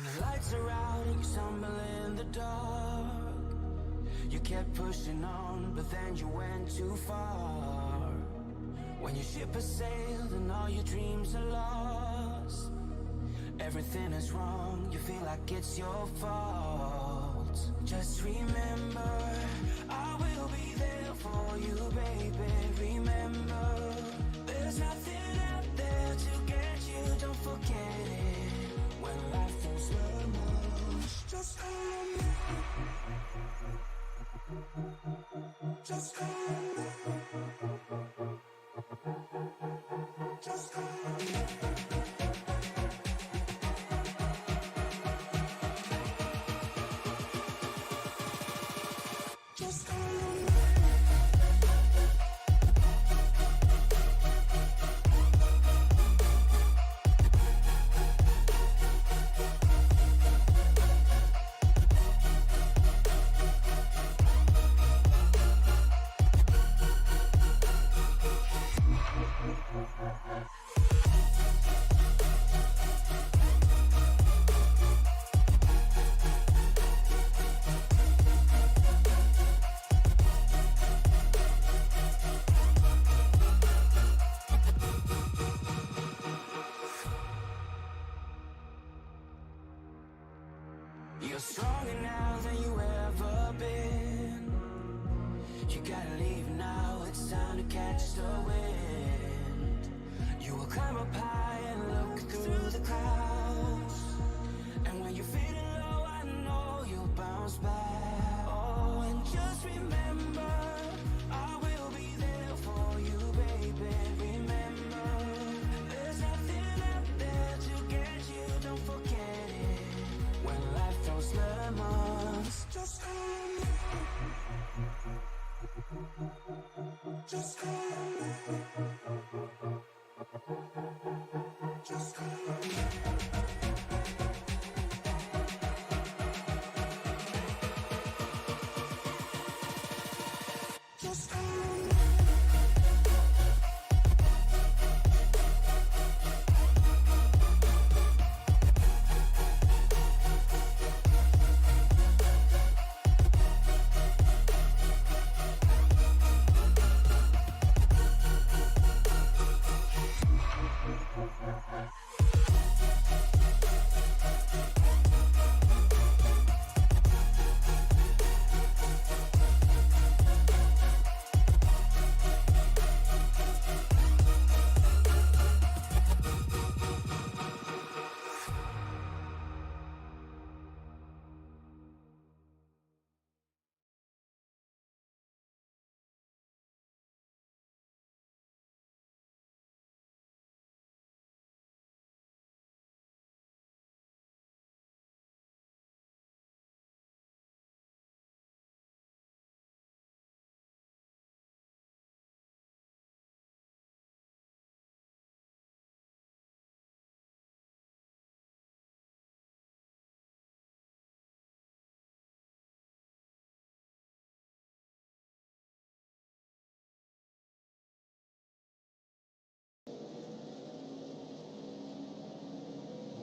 The lights are out and you stumble in the dark. You kept pushing on, but then you went too far. When your ship has sailed and all your dreams are lost, everything is wrong, you feel like it's your fault. Just remember, I will be there for you, baby. Remember, there's nothing out there to get you, don't forget it. When life throws lemons, just call me. Just call me. Just call me. Just call me. You're stronger now than you ever been. You gotta leave now, it's time to catch the wind. You will climb up high and look through the clouds. And when you're feeling low, I know you'll bounce back. Oh, and just remember, I will be there for you, baby. Remember, there's nothing out there to get you, don't forget it. When life throws lemons, just call me. Just call me. Just call me. Just call me.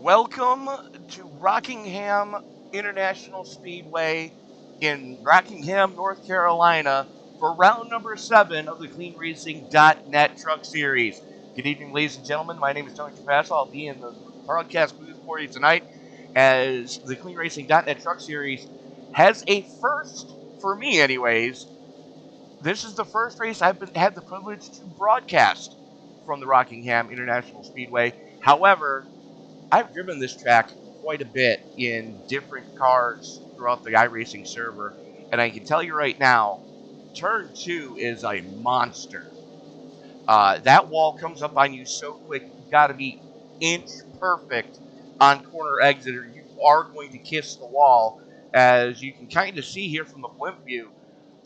Welcome to Rockingham International Speedway in Rockingham, North Carolina for round number 7 of the CleanRacing.net Truck Series. Good evening, ladies and gentlemen. My name is Tony Trapasso. I'll be in the broadcast booth for you tonight as the CleanRacing.net Truck Series has a first, for me anyways. This is the first race I've had the privilege to broadcast from the Rockingham International Speedway. However, I've driven this track quite a bit in different cars throughout the iRacing server, and I can tell you right now, Turn 2 is a monster. That wall comes up on you so quick, you've got to be inch perfect on corner exit, or you are going to kiss the wall. As you can kind of see here from the blimp view,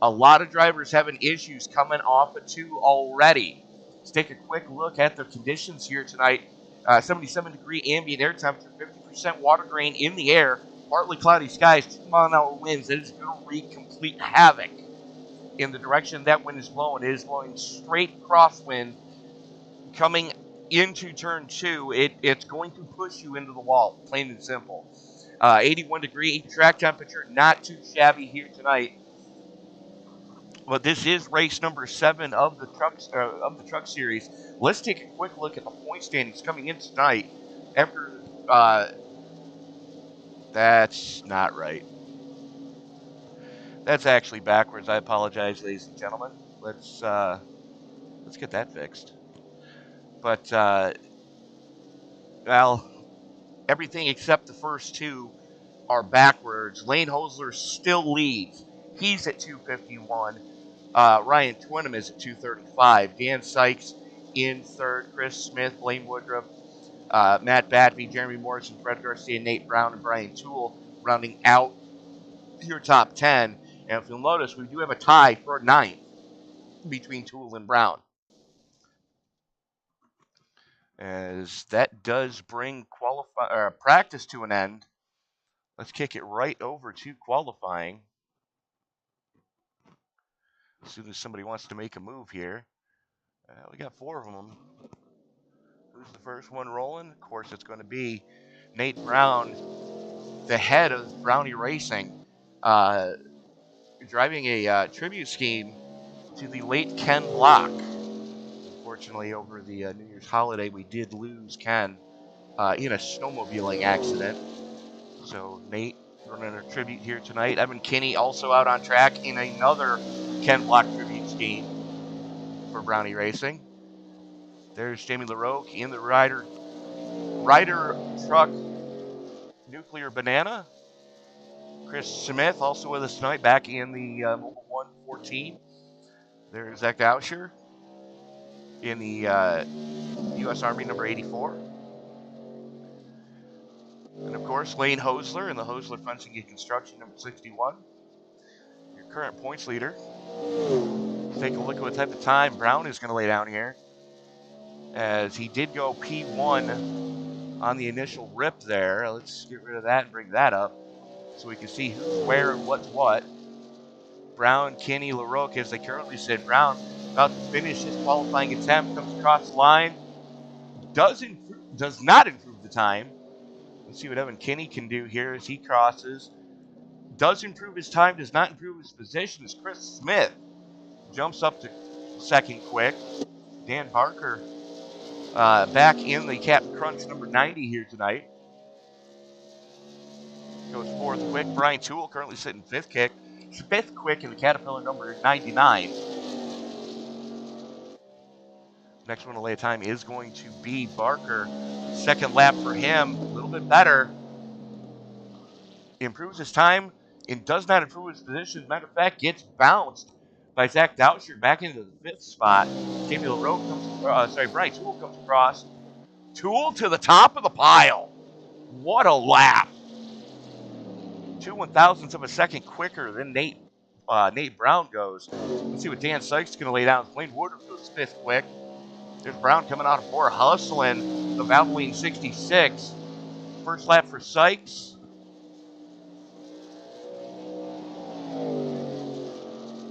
a lot of drivers having issues coming off of 2 already. Let's take a quick look at the conditions here tonight. 77-degree ambient air temperature, 50% water grain in the air, partly cloudy skies, 2-mile-an-hour winds. That is going to wreak complete havoc in the direction that wind is blowing. It is blowing straight crosswind coming into turn 2. It's going to push you into the wall, plain and simple. 81 degree track temperature, not too shabby here tonight. But this is race number 7 of the truck series. Let's take a quick look at the point standings coming in tonight. After that's not right. That's actually backwards. I apologize, ladies and gentlemen. Let's get that fixed. But well, everything except the first two are backwards. Lane Hosler still leads. He's at 251. Ryan Twinham is at 235. Dan Sykes in third. Chris Smith, Blaine Woodruff, Matt Batby, Jeremy Morrison, Fred Garcia, Nate Brown, and Brian Toole rounding out your top 10. And if you'll notice, we do have a tie for 9th between Toole and Brown. As that does bring practice to an end. Let's kick it right over to qualifying. As soon as somebody wants to make a move here. We got 4 of them. Who's the first one rolling? Of course, it's going to be Nate Brown, the head of Brownie Racing, driving a tribute scheme to the late Ken Block. Unfortunately, over the New Year's holiday, we did lose Ken in a snowmobiling accident. So Nate running a tribute here tonight. Evan Kinney also out on track in another Ken Block tribute scheme for Brownie Racing. There's Jamie LaRoque in the Ryder Truck Nuclear Banana. Chris Smith also with us tonight, back in the Mobile 114. There's Zach Dowsher in the U.S. Army number 84. And, of course, Lane Hosler in the Hosler Fencing and Construction number 61. Your current points leader. Let's take a look at what type of time Brown is going to lay down here, as he did go P1 on the initial rip there. Let's get rid of that and bring that up so we can see who's where and what's what. Brown, Kinney, LaRoque, as they currently sit. Brown about to finish his qualifying attempt, comes across the line, does not improve the time. Let's see what Evan Kinney can do here as he crosses. Does improve his time, does not improve his position as Chris Smith jumps up to second quick. Dan Barker back in the Captain Crunch number 90 here tonight. Goes fourth quick. Brian Toole currently sitting fifth quick in the Caterpillar number 99. Next one to lay a time is going to be Barker. Second lap for him, a little bit better. Improves his time and does not improve his position. As a matter of fact, gets bounced by Zach Dowsher back into the 5th spot. Jamie LaRoque Brian Toole comes across. Toole to the top of the pile. What a lap. 2 1,000ths of a second quicker than Nate Brown goes. Let's see what Dan Sykes is going to lay down. Blaine Woodruff goes 5th quick. There's Brown coming out of 4, hustling the Valvoline 66. First lap for Sykes.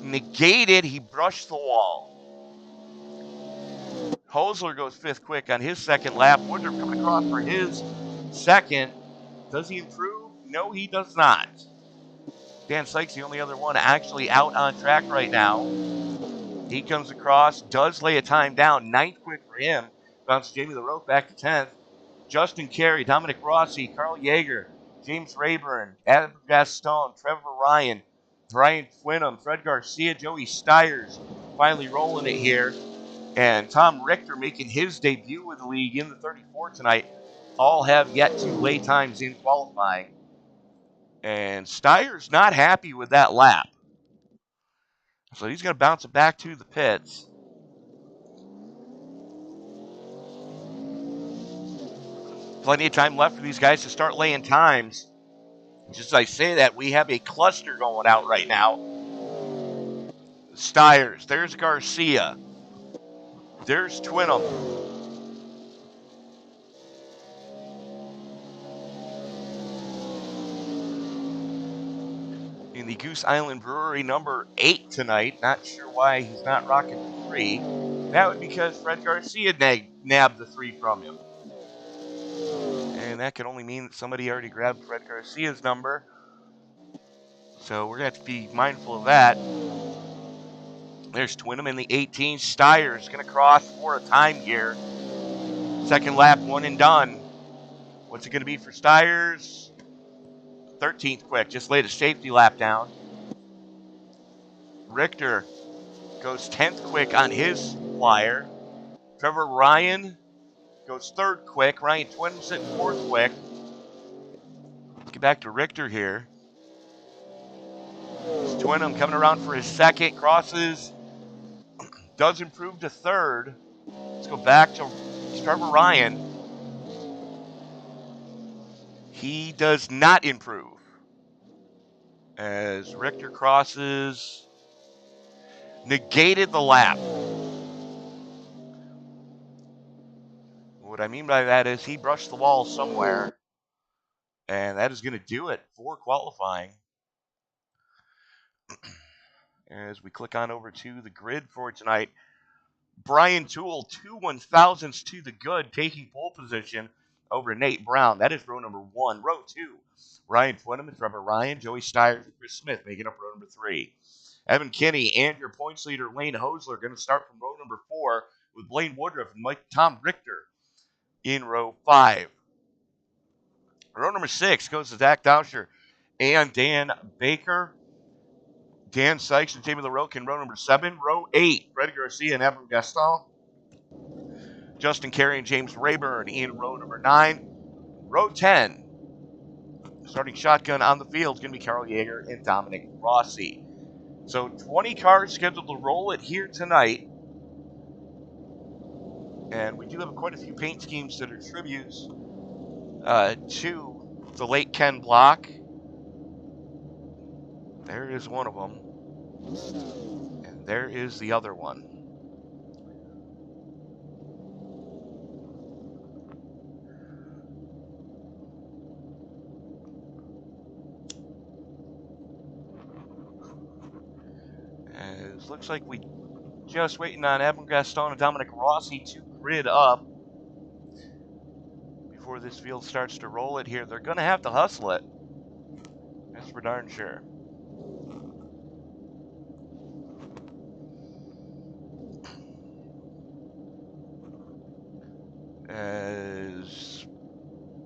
Negated, he brushed the wall. Hosler goes 5th quick on his second lap. Woodruff coming across for his second. Does he improve? No, he does not. Dan Sykes, the only other one actually out on track right now. He comes across, does lay a time down. 9th quick for him. Bounces Jamie LaRoque back to 10th. Justin Carey, Dominic Rossi, Carl Yeager, James Rayburn, Adam Gaston, Trevor Ryan, Brian Twinham, Fred Garcia, Joey Stiers finally rolling it here. And Tom Richter making his debut with the league in the 34 tonight. All have yet to lay times in qualifying. And Stiers not happy with that lap. So he's going to bounce it back to the pits. Plenty of time left for these guys to start laying times. Just as I say that, we have a cluster going out right now. Stiers. There's Garcia. There's Twinham. In the Goose Island Brewery number 8 tonight. Not sure why he's not rocking the 3. That would be because Fred Garcia nabbed the 3 from him. And And that could only mean that somebody already grabbed Fred Garcia's number. So we're going to have to be mindful of that. There's Twinham in the 18. Steyer's going to cross for a time here. Second lap, one and done. What's it going to be for Steyer's? 13th quick. Just laid a safety lap down. Richter goes 10th quick on his flyer. Trevor Ryan goes 3rd quick. Ryan Twinham sitting 4th quick. Let's get back to Richter here. It's Twinham coming around for his 2nd. Crosses. Does improve to 3rd. Let's go back to Trevor Ryan. He does not improve. As Richter crosses. Negated the lap. What I mean by that is he brushed the wall somewhere. And that is going to do it for qualifying. As we click on over to the grid for tonight, Brian Toole, 2 1,000ths to the good, taking pole position over Nate Brown. That is row number 1. Row 2, Ryan Twinham and Trevor Ryan, Joey Steyers and Chris Smith making up row number 3. Evan Kinney and your points leader, Lane Hosler, going to start from row number 4 with Blaine Woodruff and Tom Richter in row 5. Row number 6 goes to Zach Dowsher and Dan Baker. Dan Sykes and Jamie LaRocque in row number 7. Row 8, Fred Garcia and Evan Gaston. Justin Carey and James Rayburn in row number 9. Row 10, starting shotgun on the field is going to be Carl Yeager and Dominic Rossi. So 20 cars scheduled to roll it here tonight. And we do have quite a few paint schemes that are tributes to the late Ken Block. There is one of them. And there is the other one. As looks like we just waiting on Evan Gaston and Dominic Rossi to grid up before this field starts to roll it here. They're going to have to hustle it. That's for darn sure. As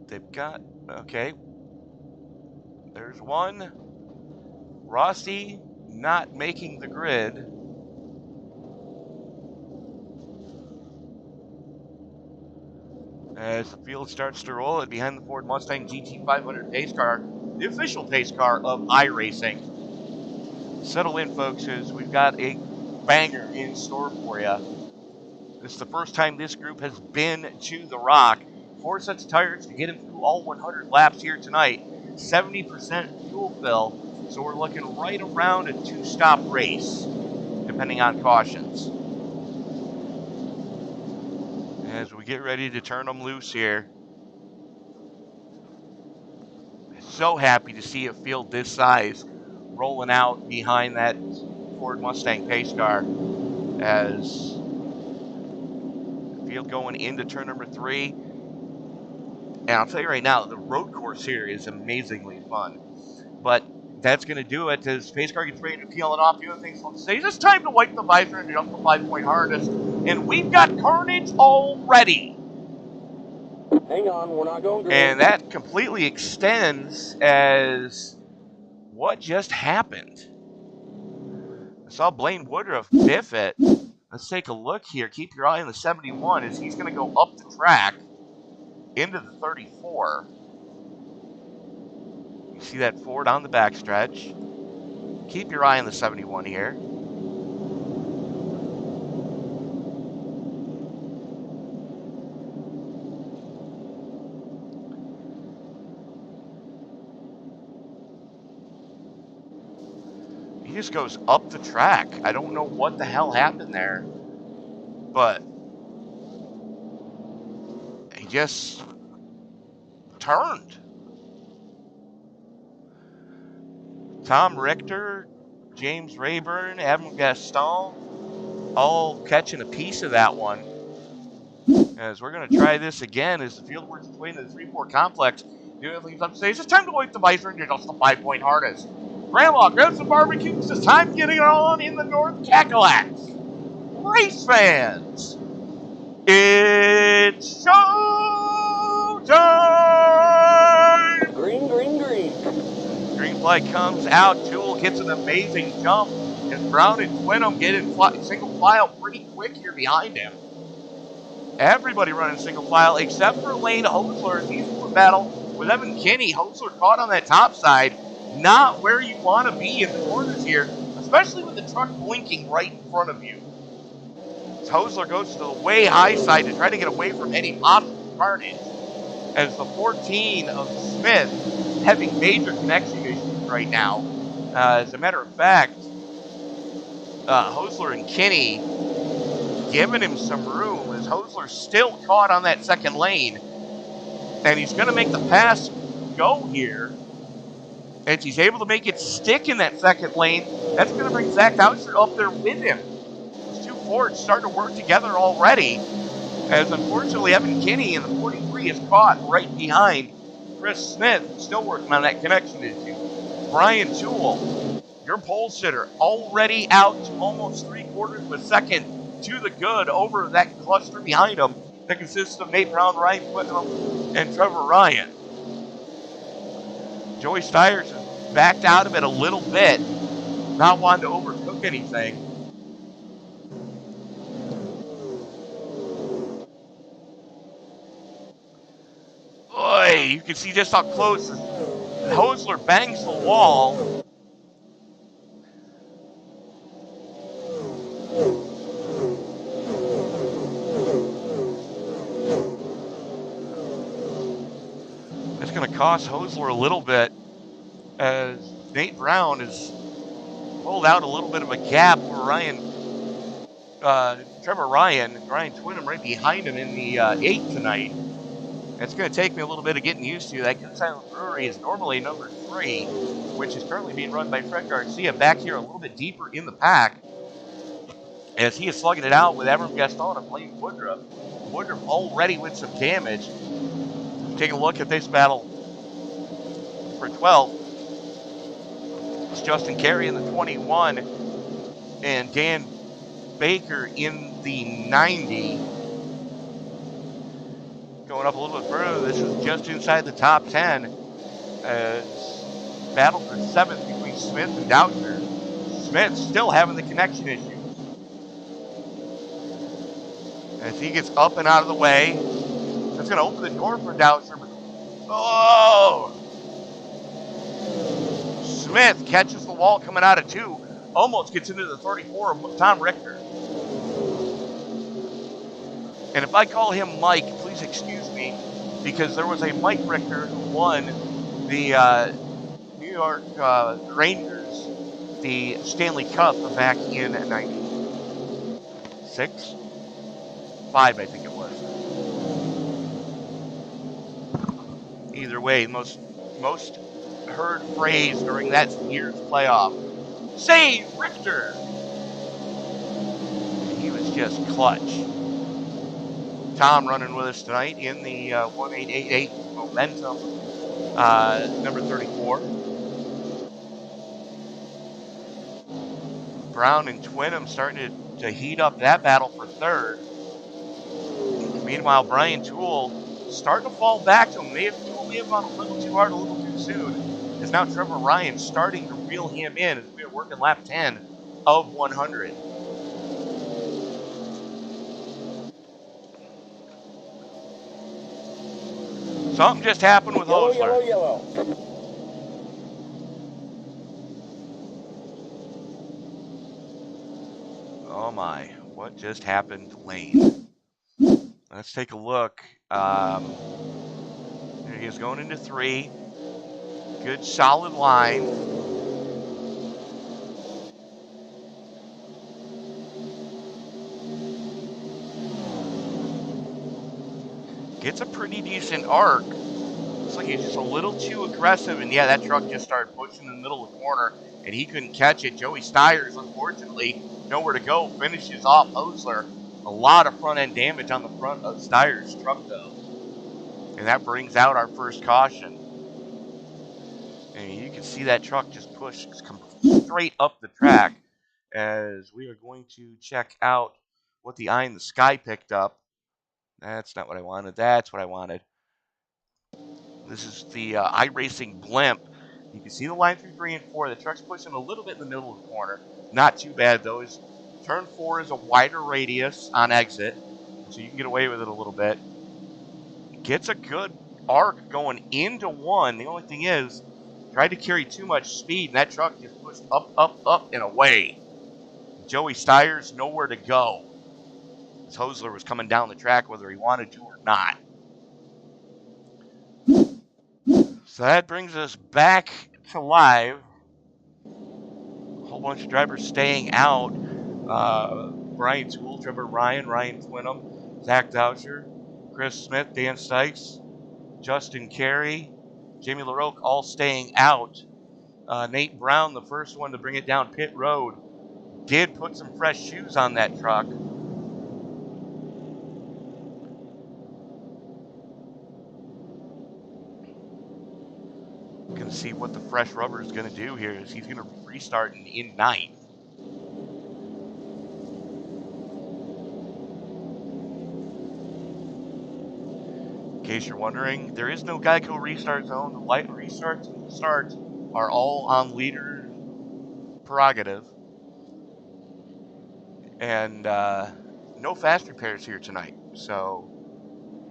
they've got, okay, there's one. Rossi not making the grid. As the field starts to roll it behind the Ford Mustang GT500 pace car, the official pace car of iRacing. Settle in, folks, as we've got a banger in store for you. This is the first time this group has been to the Rock. 4 sets of tires to get them through all 100 laps here tonight. 70% fuel fill, so we're looking right around a 2-stop race, depending on cautions. As we get ready to turn them loose here. So happy to see a field this size rolling out behind that Ford Mustang pace car. As field going into turn number 3. And I'll tell you right now, the road course here is amazingly fun. But that's going to do it as pace car gets ready to peel it off. The other things let's say is it's time to wipe the visor and jump the 5-point harness. And we've got carnage already. Hang on, we're not going green. And that completely extends as what just happened. I saw Blaine Woodruff biff it. Let's take a look here. Keep your eye on the 71 as he's going to go up the track into the 34. You see that Ford on the backstretch. Keep your eye on the 71 here. He just goes up the track. I don't know what the hell happened there, but he just turned. Tom Richter, James Rayburn, Evan Gaston, all catching a piece of that one. As we're going to try this again as the field works its way into the 3-4 complex. Doing things up stage. It's time to wake the visor and adjust the 5-point harness. Grandma, grab some barbecue because it's time getting it on in the North Cackalax. Race fans, it's showtime! Green, green, green. Green flag comes out. Tool gets an amazing jump. And Brown and Quinham get in single file pretty quick here behind him. Everybody running single file except for Lane Hosler. He's in battle with Evan Kinney. Hosler caught on that top side. Not where you want to be in the corners here, especially with the truck blinking right in front of you. Hosler goes to the way high side to try to get away from any possible carnage. As the 14 of Smith having major connection issues right now. As a matter of fact, Hosler and Kinney giving him some room as Hosler's still caught on that second lane. And he's going to make the pass go here. And he's able to make it stick in that second lane. That's going to bring Zach Doucher up there with him. Those two Fords starting to work together already. As unfortunately, Evan Kinney in the 43 is caught right behind Chris Smith, still working on that connection issue. Brian Toole, your pole sitter, already out to almost 3/4 of a second to the good over that cluster behind him that consists of Nate Brown, Ryan Whitnam, and Trevor Ryan. Joey Stiers has backed out of it a little bit, not wanting to overcook anything. Boy, you can see just how close Hosler bangs the wall. That's going to cost Hosler a little bit as Nate Brown has pulled out a little bit of a gap where Trevor Ryan and Ryan Twinham right behind him in the 8 tonight. It's going to take me a little bit of getting used to. That Good Silent Brewery is normally number 3, which is currently being run by Fred Garcia back here a little bit deeper in the pack as he is slugging it out with Avram Gaston and Blaine Woodruff. Woodruff already with some damage. Take a look at this battle for 12. It's Justin Carey in the 21 and Dan Baker in the 90. Going up a little bit further, this is just inside the top 10. Battle for 7th between Smith and Doucher. Smith still having the connection issues. As he gets up and out of the way, that's going to open the door for Doucher. Oh! Smith catches the wall coming out of 2. Almost gets into the 34 of Tom Richter. And if I call him Mike, please excuse me, because there was a Mike Richter who won the New York Rangers, the Stanley Cup back in 96? 5, I think it was. Either way, most heard phrase during that year's playoff. Save Richter! He was just clutch. Tom running with us tonight in the 1888 Momentum, number 34. Brown and Twinham starting to heat up that battle for 3rd. Meanwhile, Brian Toole starting to fall back to him. Toole may have gone a little too hard, a little too soon. As now Trevor Ryan starting to reel him in as we are working lap 10 of 100. Something just happened with Yellow, Hosler. yellow, yellow. Oh my, what just happened to Lane? Let's take a look. There he is going into 3. Good solid line. Gets a pretty decent arc. Looks like he's just a little too aggressive, and yeah, that truck just started pushing in the middle of the corner, and he couldn't catch it. Joey Stiers, unfortunately, nowhere to go, finishes off Hosler A lot of front end damage on the front of Steyer's truck, though. And that brings out our first caution. And you can see that truck just push straight up the track as we are going to check out what the eye in the sky picked up. That's not what I wanted. That's what I wanted. This is the iRacing blimp. You can see the line through 3 and 4. The truck's pushing a little bit in the middle of the corner. Not too bad, though. Turn 4 is a wider radius on exit, so you can get away with it a little bit. Gets a good arc going into 1. The only thing is, tried to carry too much speed, and that truck just pushed up, up, up, and away. Joey Steyer's nowhere to go. As Hosler was coming down the track whether he wanted to or not. So that brings us back to live. A whole bunch of drivers staying out. Brian Toole, Trevor Ryan Twinham, Zach Dowsher, Chris Smith, Dan Sykes, Justin Carey, Jamie LaRoque all staying out. Nate Brown, the first one to bring it down pit road, did put some fresh shoes on that truck. Going to see what the fresh rubber is going to do here. Is he's going to restart in 9th. In case you're wondering, there is no Geico restart zone. The light restarts and starts are all on leader prerogative. And no fast repairs here tonight. So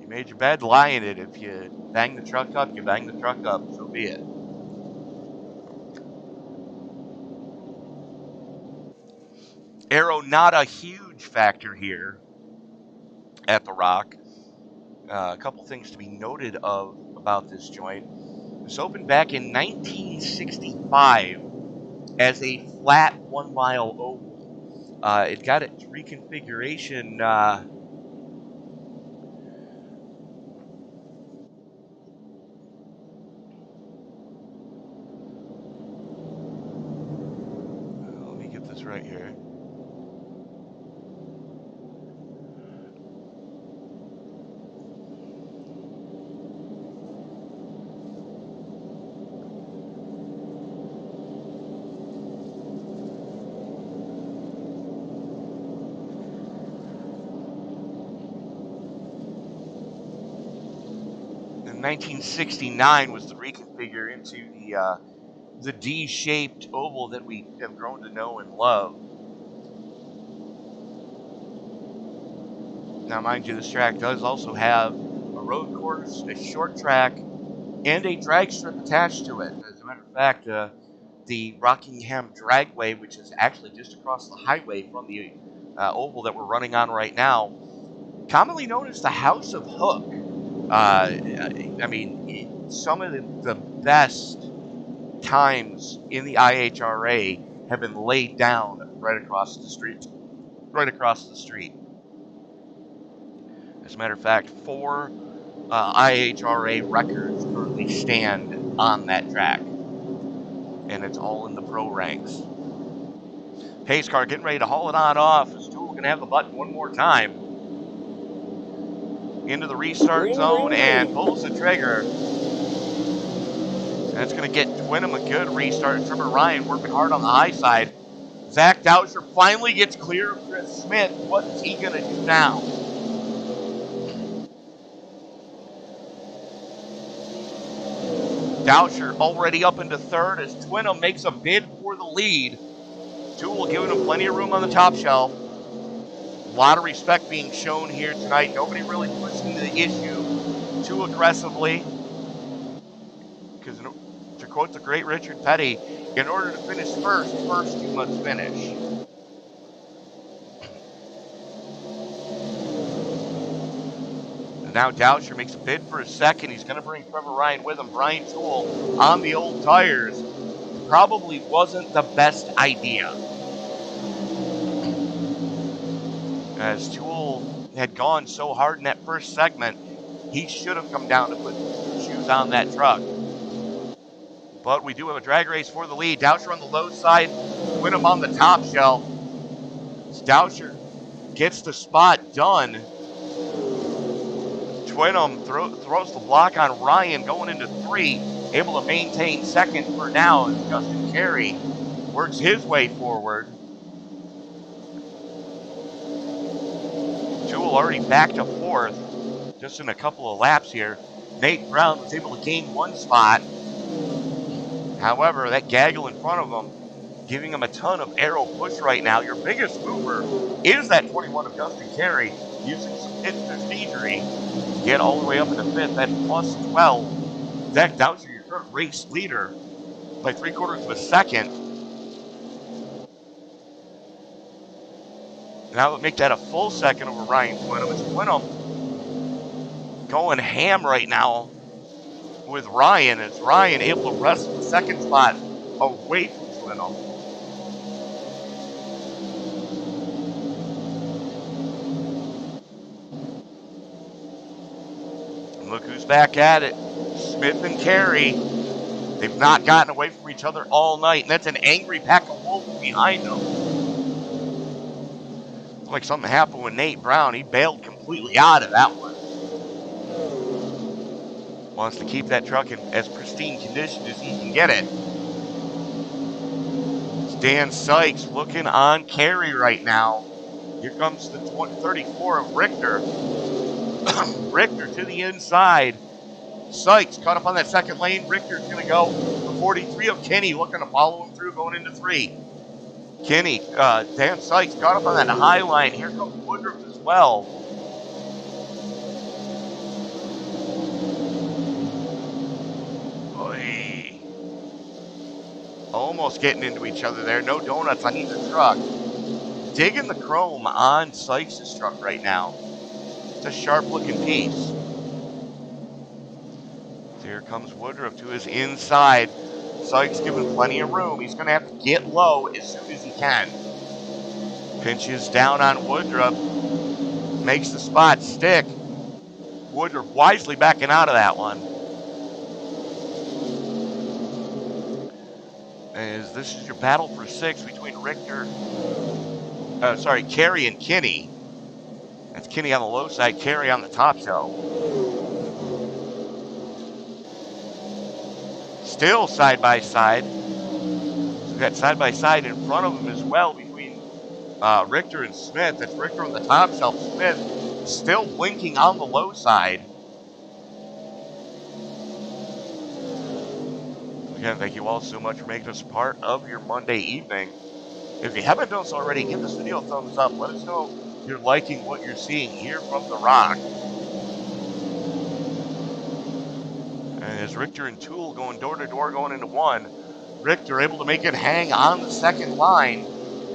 you made your bed, lie in it. If you bang the truck up, you bang the truck up. So be it. Aero not a huge factor here at the Rock. A couple things to be noted about this joint. This opened back in 1965 as a flat 1 mile oval. It got its reconfiguration let me get this right here. In 1969 was the reconfigure into the D-shaped oval that we have grown to know and love. Now, mind you, this track does also have a road course, a short track, and a drag strip attached to it. As a matter of fact, the Rockingham Dragway, which is actually just across the highway from the oval that we're running on right now, commonly known as the House of Hook. I mean, some of the best times in the IHRA have been laid down right across the street. As a matter of fact, 4 IHRA records currently stand on that track. And it's all in the pro ranks. Pace car getting ready to haul it on off. Stool going to have the button one more time. Into the restart zone and pulls the trigger. That's going to get Twinham a good restart. Trevor Ryan working hard on the high side. Zach Dowsher finally gets clear of Chris Smith. What's he going to do now? Dowsher already up into 3rd as Twinham makes a bid for the lead. Toole giving him plenty of room on the top shelf. A lot of respect being shown here tonight. Nobody really pushing the issue too aggressively. Because to quote the great Richard Petty, in order to finish first you must finish. And now Dowsher makes a bid for a second. He's going to bring Trevor Ryan with him. Brian Toole on the old tires. Probably wasn't the best idea. As Toole had gone so hard in that first segment, he should have come down to put shoes on that truck. But we do have a drag race for the lead. Dowsher on the low side, Twinham on the top shelf. Dowsher gets the spot done. Twinham throws the block on Ryan going into 3. Able to maintain second for now as Justin Carey works his way forward. Toole already back to 4th, just in a couple of laps here. Nate Brown was able to gain 1 spot. However, that gaggle in front of him, giving him a ton of aero push right now. Your biggest mover is that 21 of Justin Carey, using some pit procedure. Get all the way up into 5th. That's plus 12. Zach Dowser, your current race leader, by 3/4 of a second. Now that make that a full second over Ryan Twinham. It's Twinham going ham right now with Ryan. As Ryan able to wrestle the second spot away from Twinham. Look who's back at it. Smith and Carey. They've not gotten away from each other all night, and that's an angry pack of wolves behind them. Looks like something happened with Nate Brown. He bailed completely out of that one. Wants to keep that truck in as pristine condition as he can get it. It's Dan Sykes looking on Carey right now. Here comes the 34 of Richter. Richter to the inside. Sykes caught up on that second lane. Richter's going to go. The 43 of Kinney looking to follow him through going into 3. Kinney, Dan Sykes caught up on that high line. Here comes Woodruff as well. Oy. Almost getting into each other there. No donuts on either truck. Digging the chrome on Sykes' truck right now. It's a sharp-looking piece. So here comes Woodruff to his inside. Sykes given plenty of room. He's going to have to get low as soon as he can. Pinches down on Woodruff. Makes the spot stick. Woodruff wisely backing out of that one. As this is your battle for 6 between Carey and Kinney. That's Kinney on the low side, Carey on the top cell. Still side by side. We've got side by side in front of him as well between Richter and Smith. That's Richter on the top cell. Smith still blinking on the low side. Again, thank you all so much for making us part of your Monday evening. If you haven't done so already, give this video a thumbs up. Let us know you're liking what you're seeing here from the Rock. And as Richter and Toole going door to door going into 1, Richter able to make it hang on the second line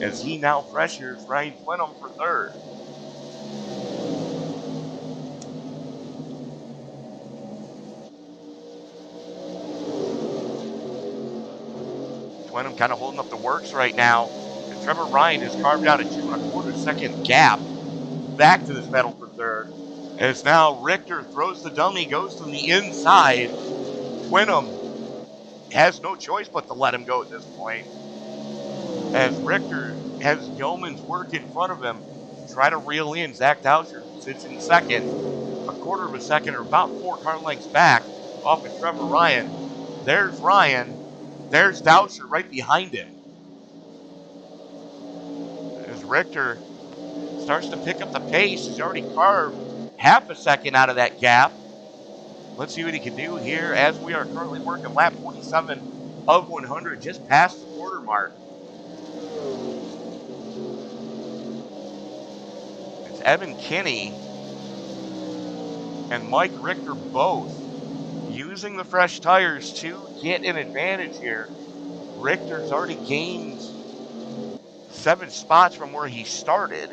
as he now pressures Ryan Twinham for 3rd. Twinham kind of holding up the works right now. And Trevor Ryan has carved out a 2 1/4 second gap back to this battle for 3rd. As now Richter throws the dummy, goes to the inside. Twinham has no choice but to let him go at this point. As Richter has yeoman's work in front of him to try to reel in. Zach Dowser sits in second, 1/4 of a second or about 4 car lengths back off of Trevor Ryan. There's Ryan. There's Dowser right behind him. As Richter starts to pick up the pace, he's already carved half a second out of that gap. Let's see what he can do here as we are currently working lap 47 of 100, just past the quarter mark. It's Evan Kinney and Mike Richter both using the fresh tires to get an advantage here. Richter's already gained 7 spots from where he started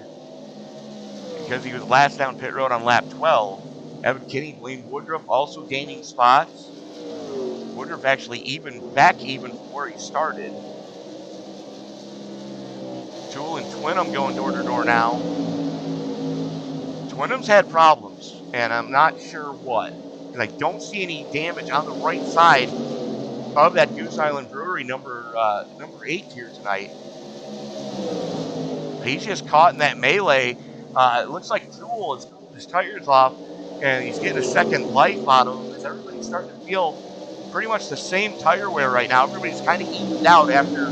because he was last down pit road on lap 12. Evan Kinney, Blaine Woodruff also gaining spots. Woodruff actually back even from where he started. Toole and Twinham going door to door now. Twinham's had problems, and I'm not sure what. Because I don't see any damage on the right side of that Goose Island Brewery number 8 here tonight. He's just caught in that melee It looks like Tool has cooled his tires off, and he's getting a second life out of them as everybody's starting to feel pretty much the same tire wear right now. Everybody's kind of evened out after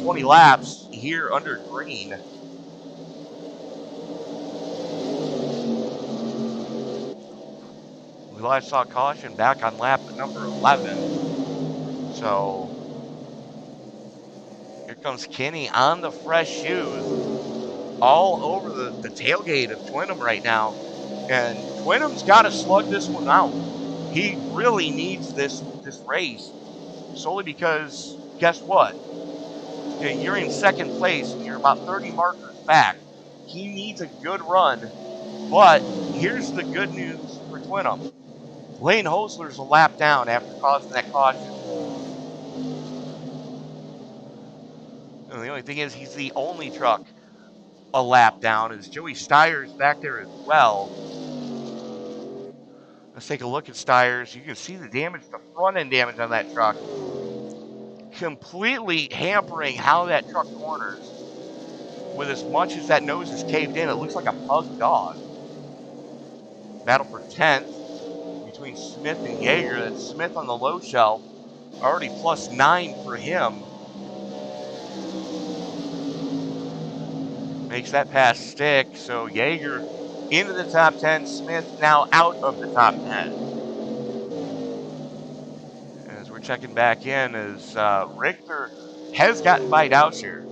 20 laps here under green. We last saw caution back on lap number 11. So here comes Kenny on the fresh shoes, all over the tailgate of Twinham right now. And Twinham's got to slug this one out. He really needs this race, solely because, guess what? You're in second place and you're about 30 markers back. He needs a good run, but here's the good news for Twinham. Lane Hosler's a lap down after causing that caution. And the only thing is, he's the only truck a lap down, as Joey Steyer's back there as well. Let's take a look at Steyer's. You can see the damage, the front end damage on that truck, completely hampering how that truck corners. With as much as that nose is caved in, it looks like a pug dog. Battle for 10th between Smith and Yeager. That's Smith on the low shelf, already +9 for him. Makes that pass stick, so Yeager into the top 10, Smith now out of the top 10. As we're checking back in, as Richter has gotten by Dowsher.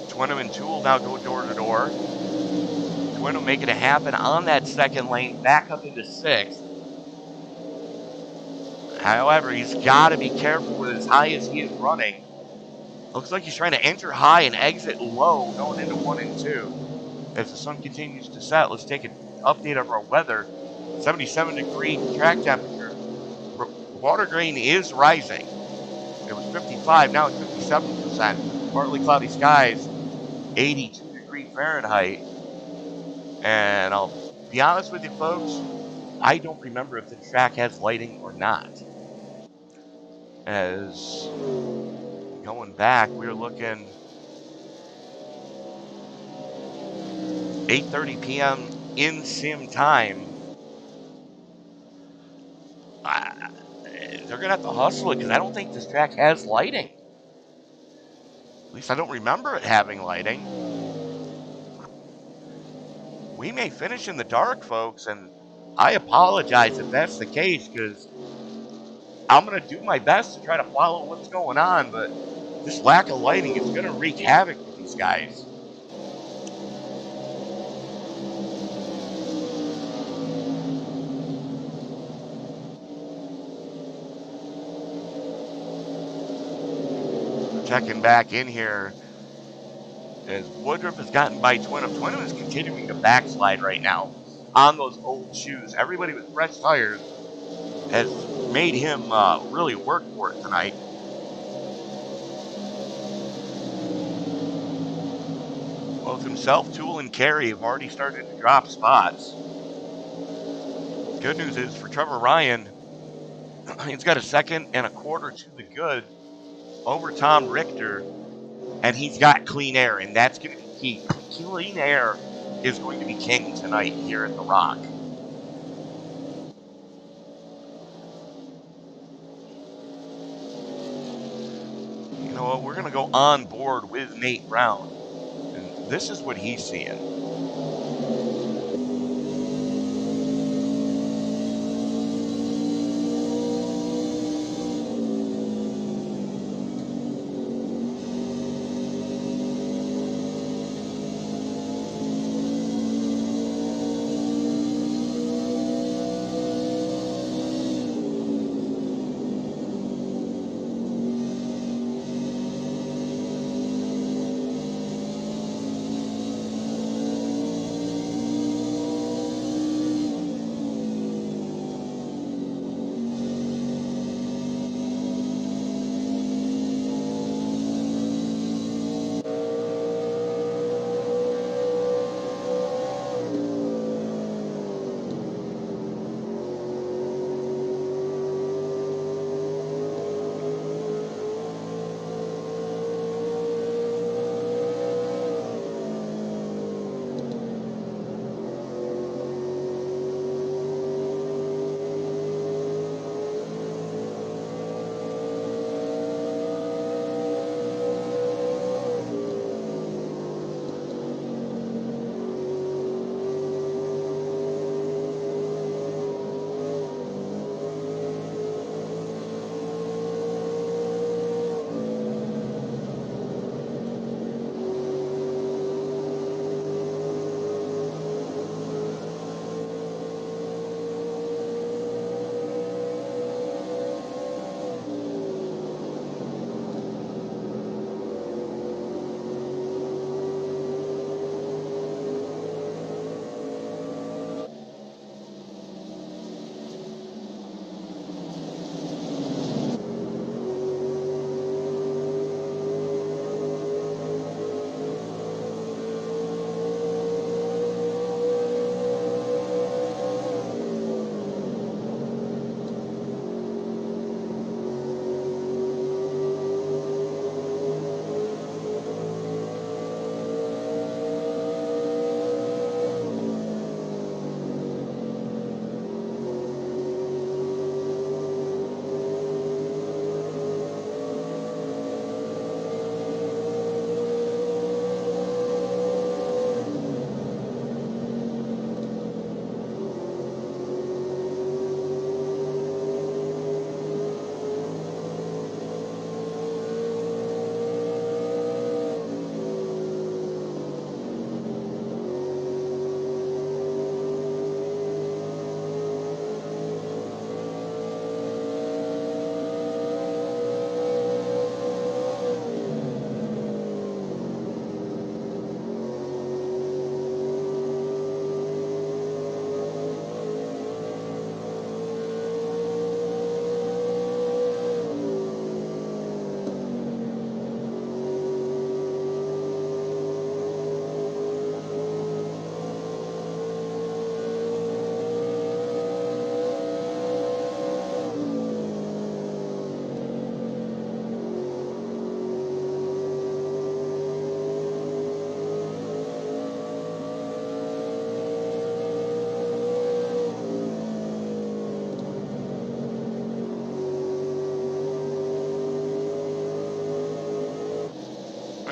Twinham and Tool now go door to door. Twinham making it happen on that second lane, back up into 6th. However, he's got to be careful with as high as he is running. Looks like he's trying to enter high and exit low going into 1 and 2. As the sun continues to set, let's take an update of our weather. 77-degree track temperature. Water grain is rising. It was 55, now it's 57%. Partly cloudy skies, 82-degree Fahrenheit. And I'll be honest with you, folks, I don't remember if the track has lighting or not. As going back, we're looking 8:30 p.m. in sim time. They're going to have to hustle it because I don't think this track has lighting. At least I don't remember it having lighting. We may finish in the dark, folks, and I apologize if that's the case, because I'm going to do my best to try to follow what's going on, but this lack of lighting is going to wreak havoc with these guys. Checking back in here, as Woodruff has gotten by Twinham. Twinham is continuing to backslide right now on those old shoes. Everybody with fresh tires has made him really work for it tonight. Both himself, Tool, and Carey have already started to drop spots. Good news is for Trevor Ryan, he's got a second and a quarter to the good over Tom Richter, and he's got clean air, and that's going to be key. Clean air is going to be king tonight here at the Rock. You know what? We're going to go on board with Nate Brown, and this is what he's seeing.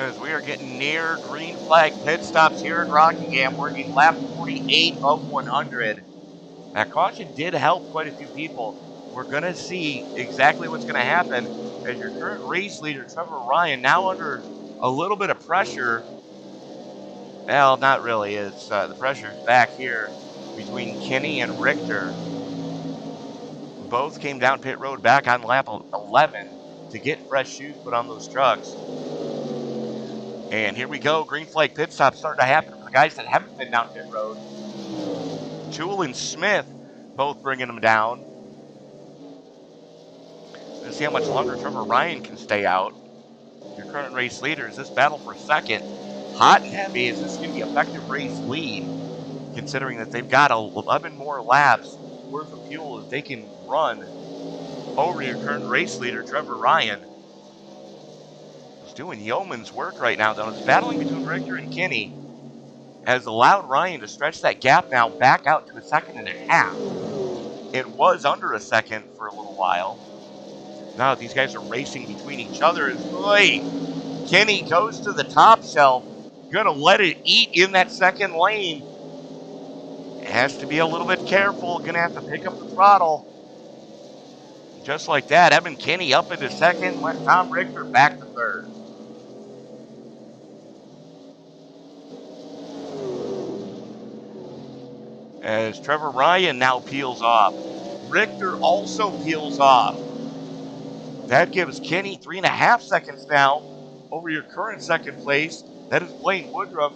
As we are getting near green flag pit stops here in Rockingham, working lap 48 of 100. That caution did help quite a few people. We're going to see exactly what's going to happen as your current race leader, Trevor Ryan, now under a little bit of pressure. Well, not really. It's the pressure's back here between Kenny and Richter. Both came down pit road back on lap 11 to get fresh shoes put on those trucks. And here we go. Green flag pit stop starting to happen for the guys that haven't been down pit road. Toole and Smith both bringing them down. Let's see how much longer Trevor Ryan can stay out. Your current race leader is this battle for second. Hot and heavy. Is this going to be effective race lead? Considering that they've got 11 more laps worth of fuel that they can run over your current race leader, Trevor Ryan. He's doing yeoman's work right now, though. It's battling between Richter and Kenny. Has allowed Ryan to stretch that gap now back out to a second and a half. It was under a second for a little while. Now these guys are racing between each other. Kenny goes to the top shelf. Gonna let it eat in that second lane. Has to be a little bit careful. Gonna have to pick up the throttle. Just like that, Evan Kenny up into second. Went Tom Richter back to third. As Trevor Ryan now peels off. Richter also peels off. That gives Kenny 3.5 seconds now over your current second place. That is Blaine Woodruff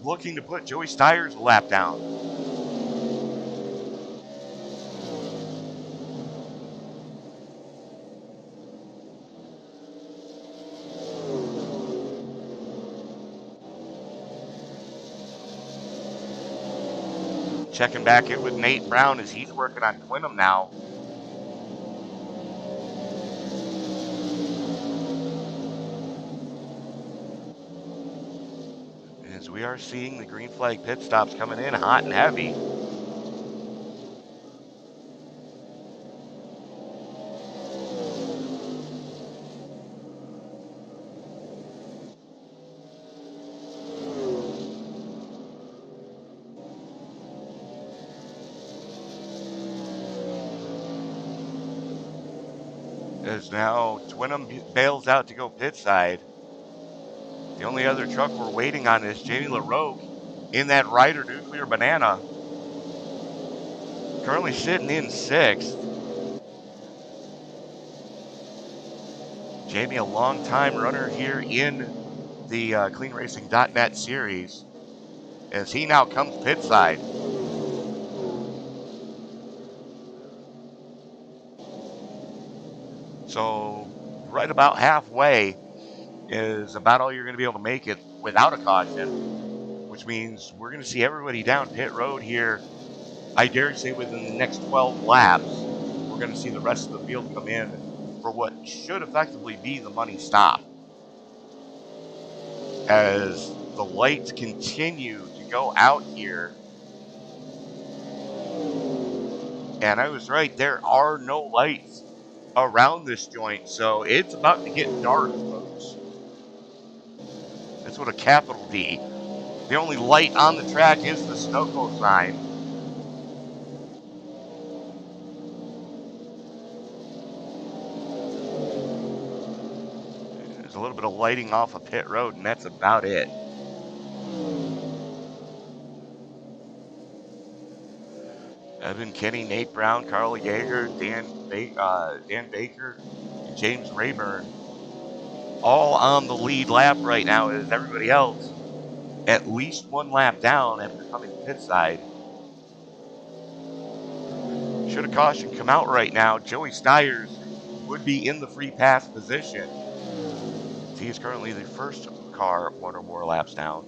looking to put Joey Steyer's lap down. Checking back in with Nate Brown as he's working on Twinham now. As we are seeing the green flag pit stops coming in hot and heavy. As now Twinham bails out to go pit side. The only other truck we're waiting on is Jamie LaRoque in that Ryder Nuclear Banana. Currently sitting in 6th. Jamie, a long-time runner here in the CleanRacing.net series, as he now comes pit side. So right about halfway is about all you're going to be able to make it without a caution, which means we're going to see everybody down pit road here. I dare say within the next 12 laps, we're going to see the rest of the field come in for what should effectively be the money stop. As the lights continue to go out here. And I was right, there are no lights around this joint, so it's about to get dark, folks. That's what a capital D. The only light on the track is the Sunoco sign. There's a little bit of lighting off of pit road, and that's about it. Evan Kenny, Nate Brown, Carl Yeager, Dan Baker, and James Rayburn all on the lead lap right now as everybody else at least one lap down after coming pit side. Should a caution come out right now, Joey Steyers would be in the free pass position. He is currently the first car one or more laps down.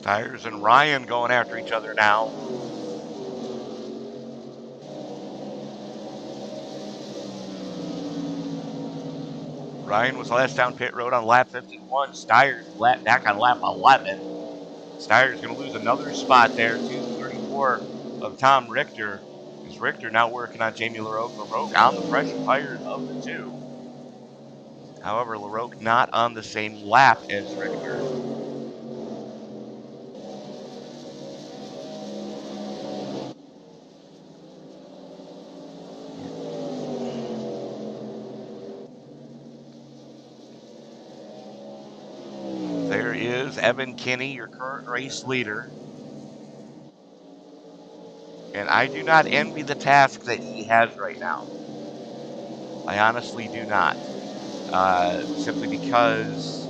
Stiers and Ryan going after each other now. Ryan was last down pit road on lap 51. Stiers back on lap 11. Stiers going to lose another spot there to 34 of Tom Richter. Is Richter now working on Jamie LaRoque. LaRoque on the pressure tires of the two. However, LaRoque not on the same lap as Richter. There is Evan Kinney, your current race leader. And I do not envy the task that he has right now. I honestly do not. Simply because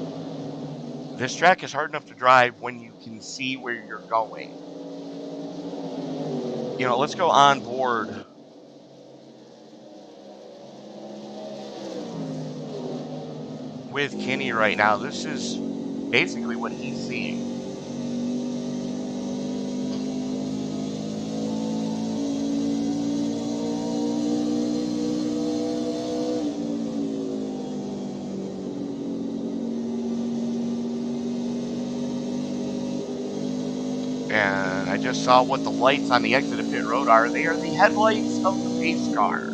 this track is hard enough to drive when you can see where you're going. You know, let's go on board with Kinney right now. This is basically what he's seeing. And I just saw what the lights on the exit of pit road are. They are the headlights of the pace car.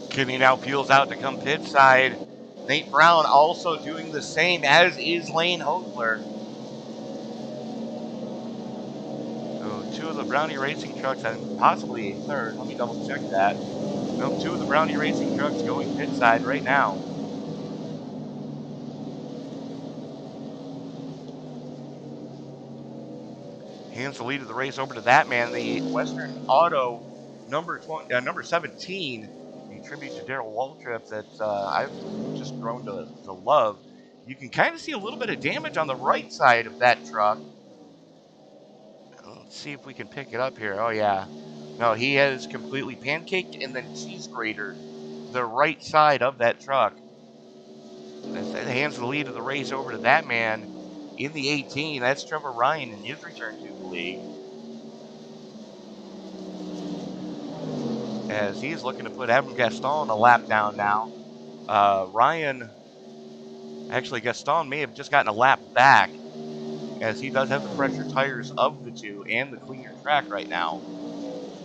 Kinney now peels out to come pit side. Nate Brown also doing the same, as is Lane Hogler. So two of the Brownie Racing trucks and possibly a third. Let me double check that. No, two of the Brownie Racing trucks going pit side right now. Hands the lead of the race over to that man, the Western Auto number 17. Tribute to Darrell Waltrip that I've just grown to love. You can kind of see a little bit of damage on the right side of that truck. Let's see if we can pick it up here. Oh, yeah. No, he has completely pancaked and then cheese grated the right side of that truck. That hands the lead of the race over to that man in the 18. That's Trevor Ryan in his return to the league. As he is looking to put Adam Gaston a lap down now. Gaston may have just gotten a lap back, as he does have the fresher tires of the two and the cleaner track right now.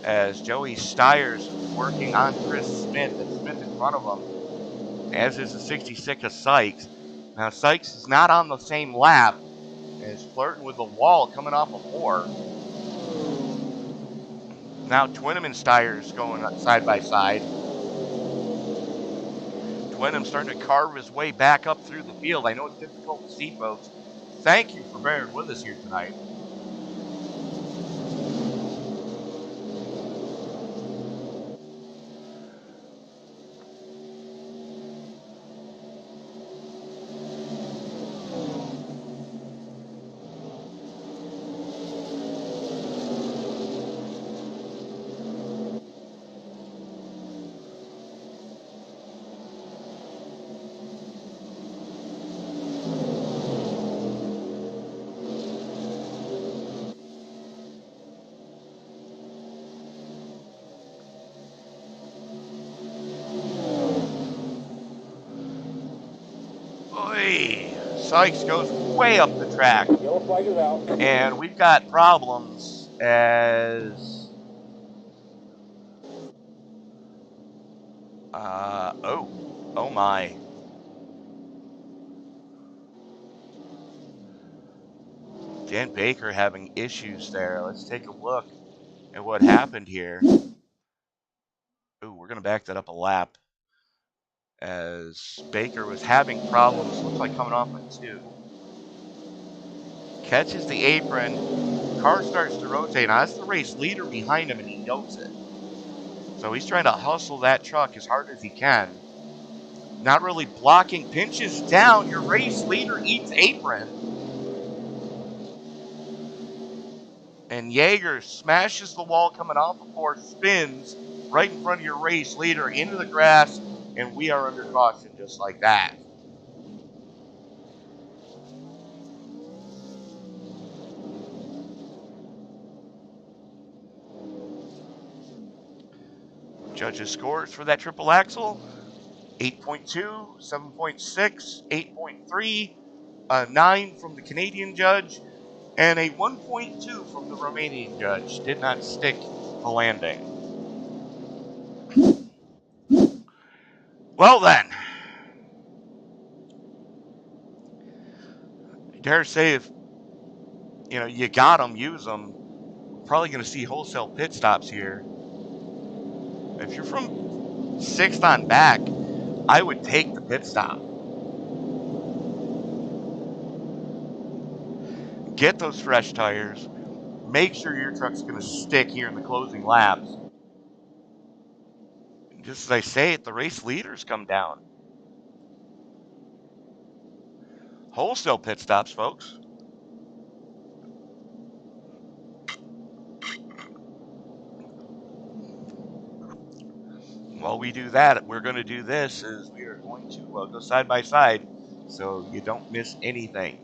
As Joey Stiers working on Chris Smith, and Smith in front of him, as is the 66 of Sykes. Now, Sykes is not on the same lap, and is flirting with the wall coming off of 4. Now Twinham and Stiers going side by side. Twinham starting to carve his way back up through the field. I know it's difficult to see, folks. Thank you for bearing with us here tonight. Hey, Sykes goes way up the track. Yellow flag is out. And we've got problems as... oh my. Dan Baker having issues there. Let's take a look at what happened here. Ooh, we're going to back that up a lap. As Baker was having problems, looks like coming off of 2. Catches the apron. Car starts to rotate. Now, that's the race leader behind him, and he knows it. So he's trying to hustle that truck as hard as he can. Not really blocking, pinches down. Your race leader eats apron. And Yeager smashes the wall coming off of 4, spins right in front of your race leader into the grass, and we are under caution just like that. Judges' scores for that triple axle: 8.2, 7.6, 8.3, a 9 from the Canadian judge, and a 1.2 from the Romanian judge. Did not stick the landing. Well then, I dare say if you got them, use them. We're probably going to see wholesale pit stops here. If you're from 6th on back, I would take the pit stop. Get those fresh tires. Make sure your truck's going to stick here in the closing laps. And just as I say it, the race leaders come down. Wholesale pit stops, folks. While we do that, we're going to do this, is we are going to go side by side so you don't miss anything.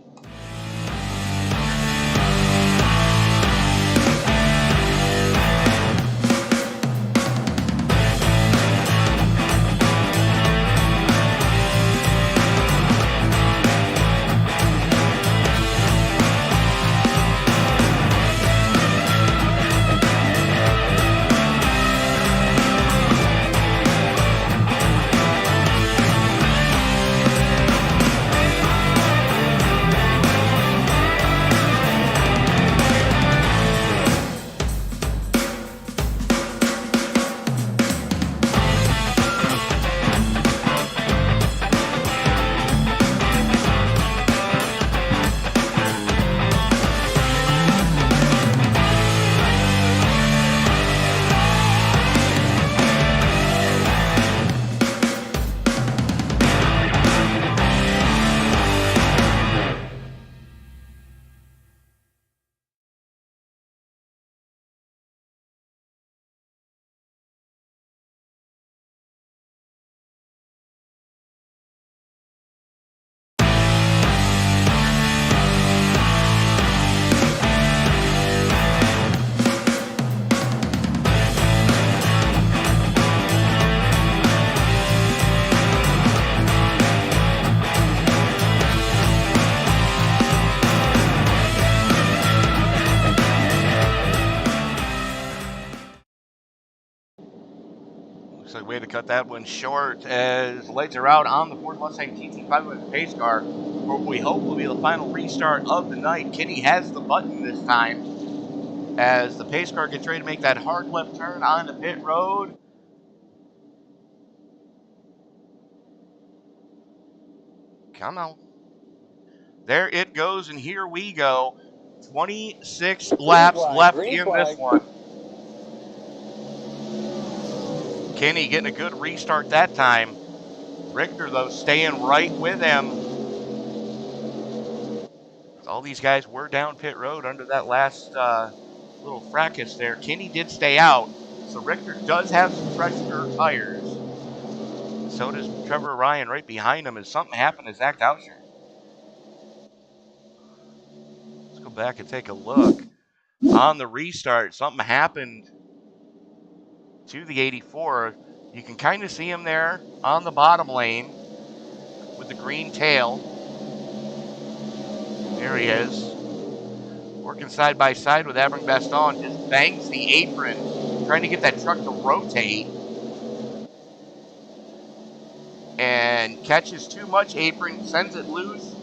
Way to cut that one short as the lights are out on the Ford Mustang TT500 pace car. What we hope will be the final restart of the night. Kenny has the button this time as the pace car gets ready to make that hard left turn onto pit road. Come on. There it goes, and here we go. 26 laps left in this one. Kenny getting a good restart that time. Richter, though, staying right with him. All these guys were down pit road under that last little fracas there. Kenny did stay out, so Richter does have some fresher tires. So does Trevor Ryan right behind him as something happened to Zach Dowsher. Let's go back and take a look. On the restart, something happened to the 84. You can kind of see him there on the bottom lane with the green tail. There he is. Working side by side with Abram Gaston. Just bangs the apron, trying to get that truck to rotate. And catches too much apron, sends it loose.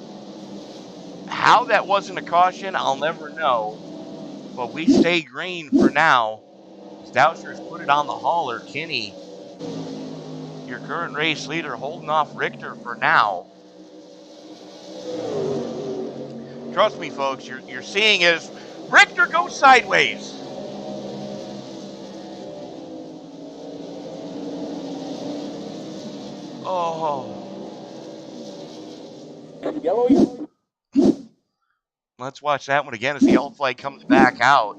How that wasn't a caution, I'll never know. But we stay green for now. Stoucher's put it on the hauler. Kinney, your current race leader, holding off Richter for now. Trust me, folks, you're seeing is Richter go sideways. Oh. Yellow. Let's watch that one again as the yellow flag comes back out.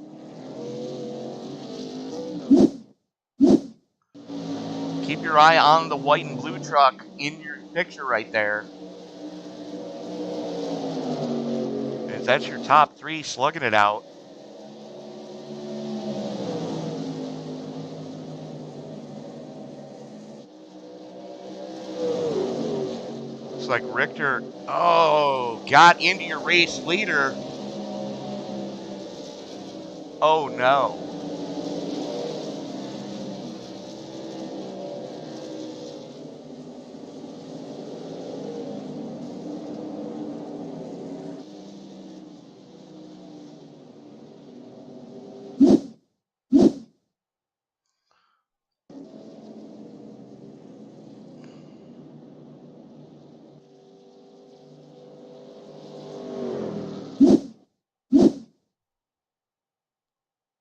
Keep your eye on the white and blue truck in your picture right there. As that's your top three slugging it out. Looks like Richter, got into your race leader. Oh no.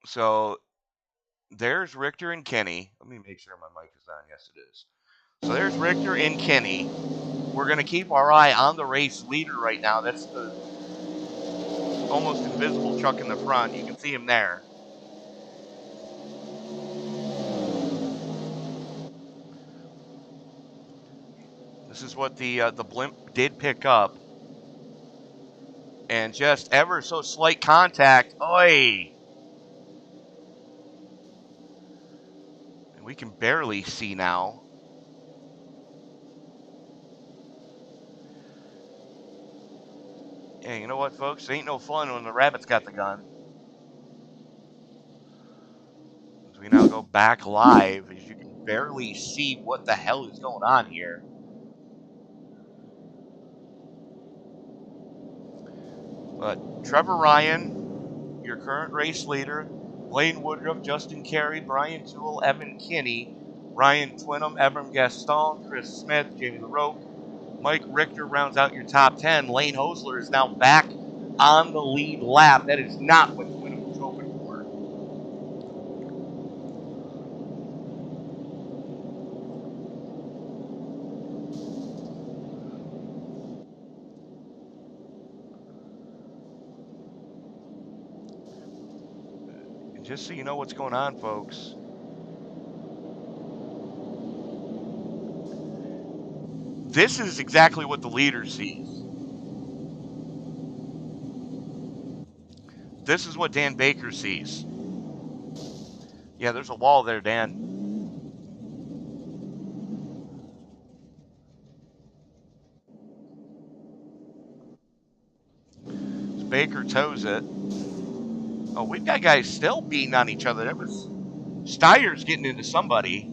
So there's Richter and Kenny. Let me make sure my mic is on. Yes, it is. So there's Richter and Kenny. We're going to keep our eye on the race leader right now. That's the almost invisible truck in the front. You can see him there. This is what the blimp did pick up. And just ever so slight contact. Oi! And we can barely see now. Yeah, you know what, folks? It ain't no fun when the rabbit's got the gun. As we now go back live, as you can barely see what the hell is going on here. But Trevor Ryan, your current race leader, Blaine Woodruff, Justin Carey, Brian Toole, Evan Kinney, Ryan Twinham, Abram Gaston, Chris Smith, Jamie LaRoque, Mike Richter rounds out your top 10. Lane Hosler is now back on the lead lap. That is not what Twinham was hoping for. And just so you know what's going on, folks, this is exactly what the leader sees. This is what Dan Baker sees. Yeah, there's a wall there, Dan. As Baker tows it. Oh, we've got guys still beating on each other. That was Steyer's getting into somebody.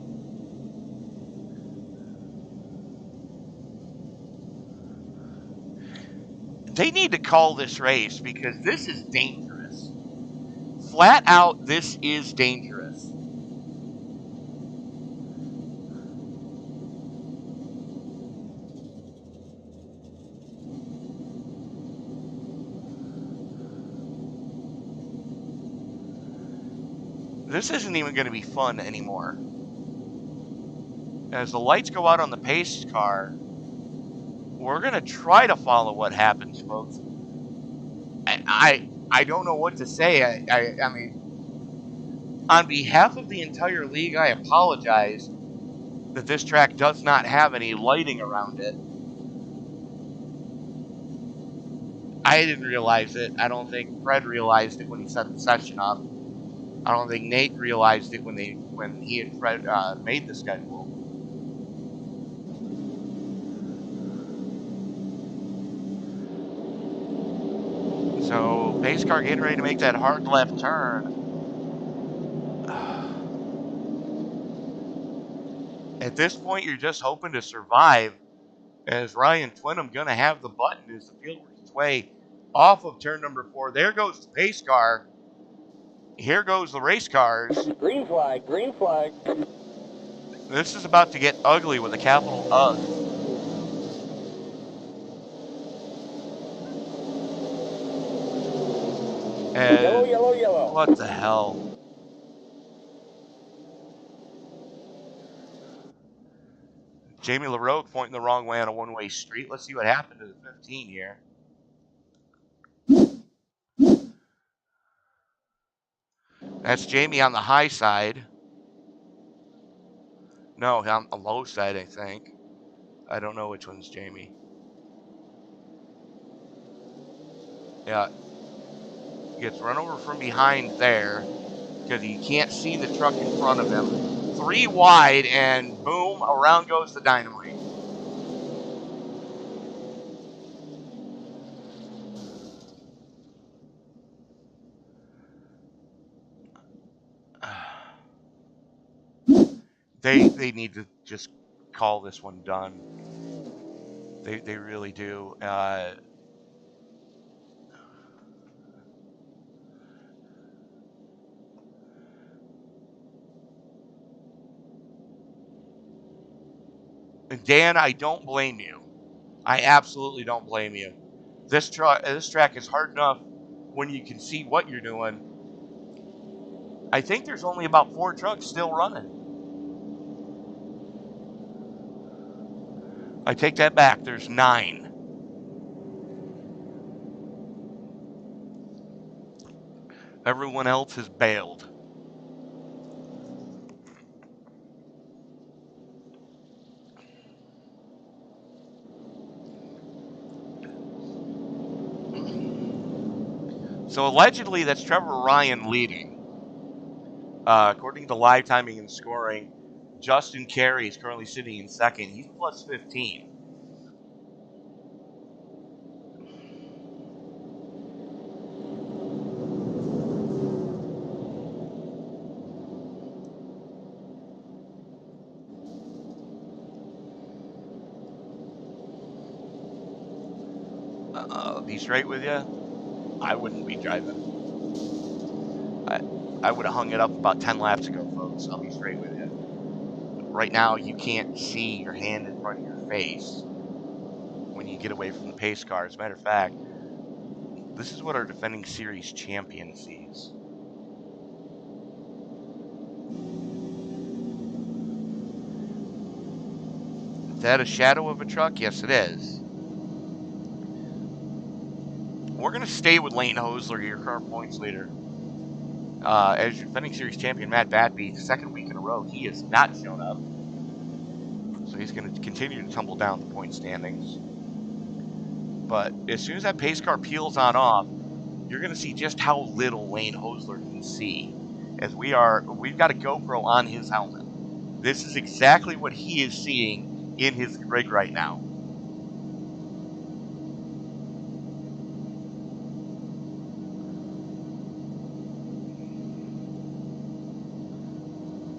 They need to call this race because this is dangerous. Flat out, this is dangerous. This isn't even going to be fun anymore. As the lights go out on the pace car, we're going to try to follow what happens, folks. I don't know what to say. I mean, on behalf of the entire league, I apologize that this track does not have any lighting around it. I didn't realize it. I don't think Fred realized it when he set the session up. I don't think Nate realized it when he and Fred made the schedule. So pace car getting ready to make that hard left turn. At this point, you're just hoping to survive, as Ryan Twinham going to have the button as the field works its way off of turn number 4. There goes the pace car. Here goes the race cars. Green flag, green flag. This is about to get ugly with a capital UG. Yellow, yellow, yellow. What the hell? Jamie LaRoque pointing the wrong way on a one-way street. Let's see what happened to the 15 here. That's Jamie on the high side. No, on the low side, I think. I don't know which one's Jamie. Yeah. Gets run over from behind there because he can't see the truck in front of him. 3 wide, and boom, around goes the dynamite. They need to just call this one done. They really do. Dan, I don't blame you. I absolutely don't blame you. This track is hard enough when you can see what you're doing. I think there's only about 4 trucks still running. I take that back. There's 9. Everyone else has bailed. So allegedly, that's Trevor Ryan leading. According to live timing and scoring, Justin Carey is currently sitting in second. He's plus 15. Be straight with you, I wouldn't be driving. I would have hung it up about 10 laps ago, folks. I'll be straight with you. Right now, you can't see your hand in front of your face when you get away from the pace car. As a matter of fact, this is what our defending series champion sees. Is that a shadow of a truck? Yes, it is. We're going to stay with Lane Hosler, your current points leader. As your defending series champion, Matt Batby, second week in a row, he has not shown up. So he's going to continue to tumble down the point standings. But as soon as that pace car peels on off, you're going to see just how little Lane Hosler can see. As we've got a GoPro on his helmet. This is exactly what he is seeing in his rig right now.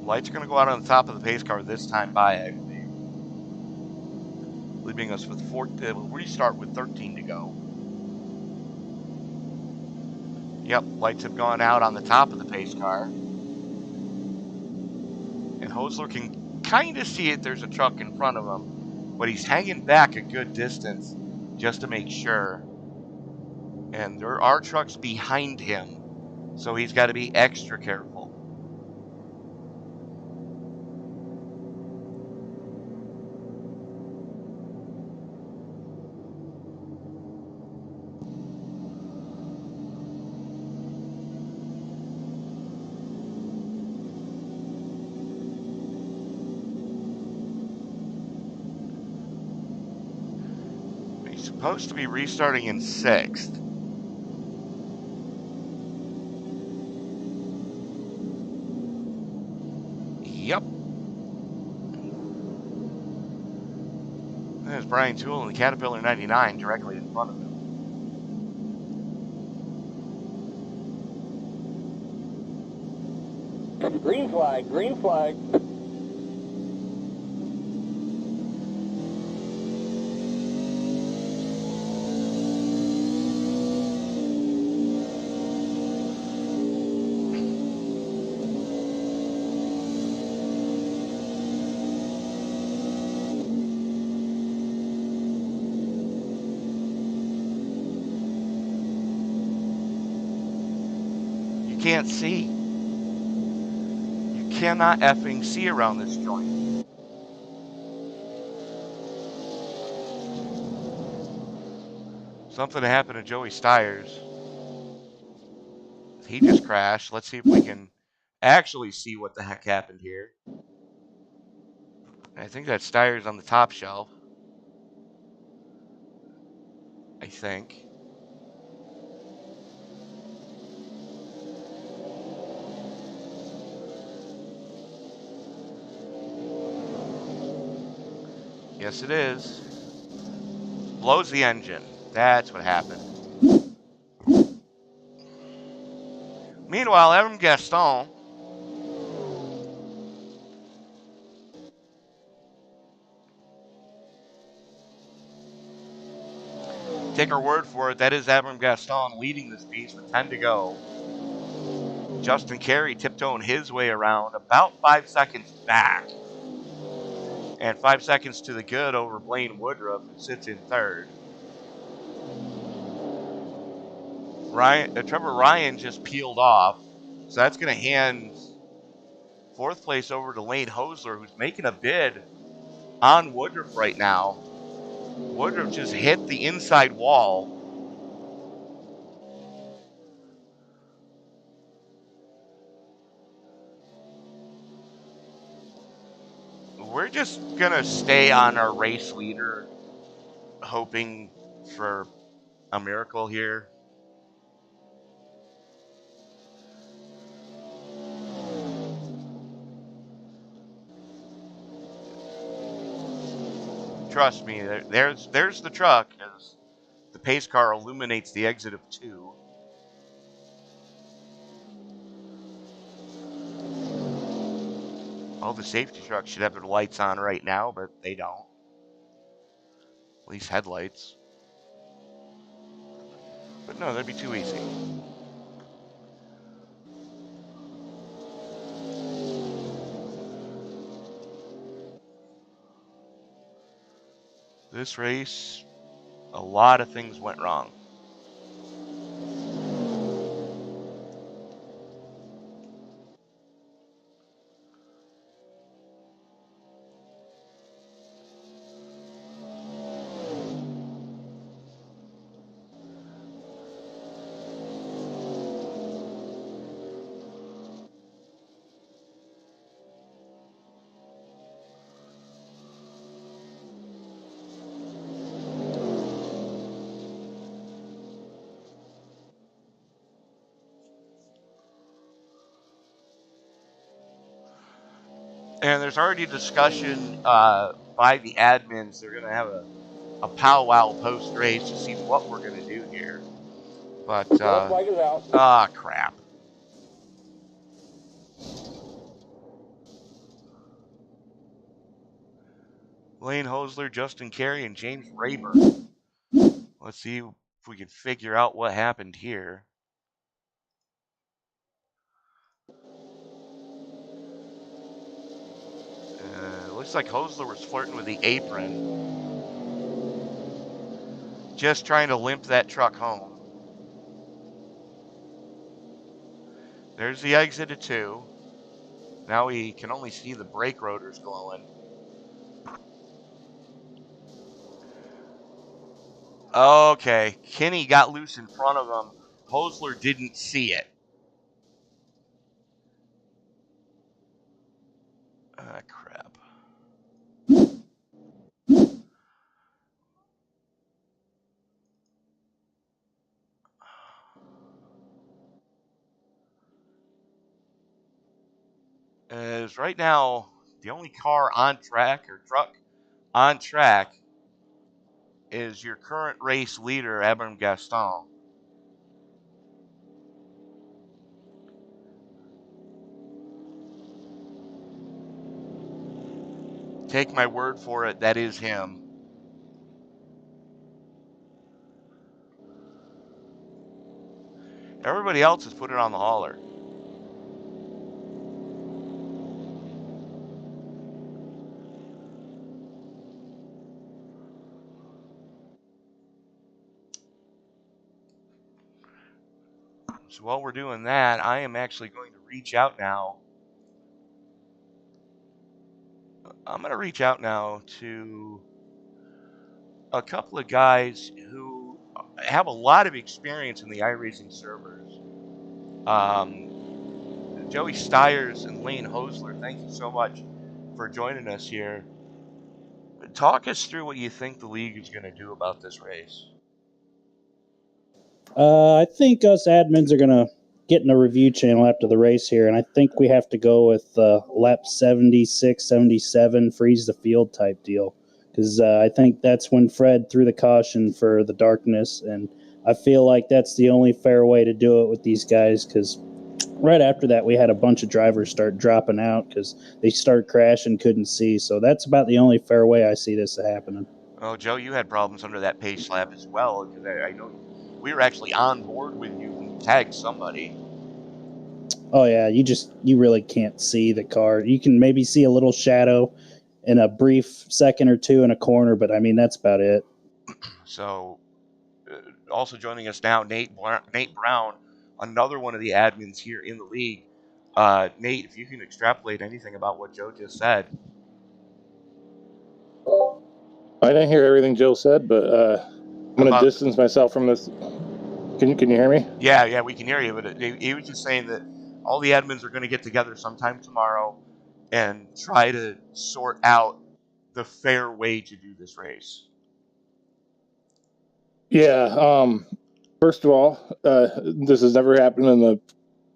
Lights are going to go out on the top of the pace car this time by, I believe. Leaving us with we'll restart with 13 to go. Yep, lights have gone out on the top of the pace car. And Hosler can kind of see it. There's a truck in front of him. But he's hanging back a good distance just to make sure. And there are trucks behind him. So he's got to be extra careful. Supposed to be restarting in 6th. Yep. There's Brian Toole in the Caterpillar 99 directly in front of him. Green flag, green flag. You can't see. You cannot effing see around this joint. Something happened to Joey Stiers. He just crashed. Let's see if we can actually see what the heck happened here. I think that Stiers on the top shelf. I think. Yes, it is. Blows the engine. That's what happened. Meanwhile, Evan Gaston take our word for it, that is Abram Gaston leading this piece with 10 to go. Justin Carey tiptoeing his way around, about 5 seconds back. And 5 seconds to the good over Blaine Woodruff, who sits in third. Trevor Ryan just peeled off, so that's going to hand fourth place over to Lane Hosler, who's making a bid on Woodruff right now. Woodruff just hit the inside wall. We're just going to stay on our race leader, hoping for a miracle here. Trust me, there's the truck as the pace car illuminates the exit of 2. All the safety trucks should have their lights on right now, but they don't. At least headlights. But no, that'd be too easy. This race, a lot of things went wrong. And there's already discussion by the admins. They're going to have a powwow post-race to see what we're going to do here. But, Flag is out. crap. Lane Hosler, Justin Carey, and James Rayburn. Let's see if we can figure out what happened here. Looks like Hosler was flirting with the apron. Just trying to limp that truck home. There's the exit of 2. Now we can only see the brake rotors glowing. Okay, Kenny got loose in front of him. Hosler didn't see it. Crap. As right now, the only car on track or truck on track is your current race leader, Abram Gaston. Take my word for it, that is him. Everybody else has put it on the hauler. So while we're doing that, I am actually going to reach out now. I'm going to reach out now to a couple of guys who have a lot of experience in the iRacing servers. Joey Stiers and Lane Hosler, thank you so much for joining us here. Talk us through what you think the league is going to do about this race. I think us admins are going to get in a review channel after the race here, and I think we have to go with lap 76, 77, freeze the field type deal, because I think that's when Fred threw the caution for the darkness, and I feel like that's the only fair way to do it with these guys, because right after that we had a bunch of drivers start dropping out because they started crashing, couldn't see, so that's about the only fair way I see this happening. Oh, Joe, you had problems under that pace lap as well, because I know we were actually on board with you when you tagged somebody. Oh yeah, you really can't see the car. You can maybe see a little shadow in a brief second or two in a corner, but I mean that's about it. So, also joining us now, Nate Brown, another one of the admins here in the league. Nate, if you can extrapolate anything about what Joe just said. I didn't hear everything Joe said, but I'm going to distance myself from this. Can you hear me? Yeah, we can hear you. But he was just saying that all the admins are going to get together sometime tomorrow and try to sort out the fair way to do this race. Yeah. First of all, this has never happened in the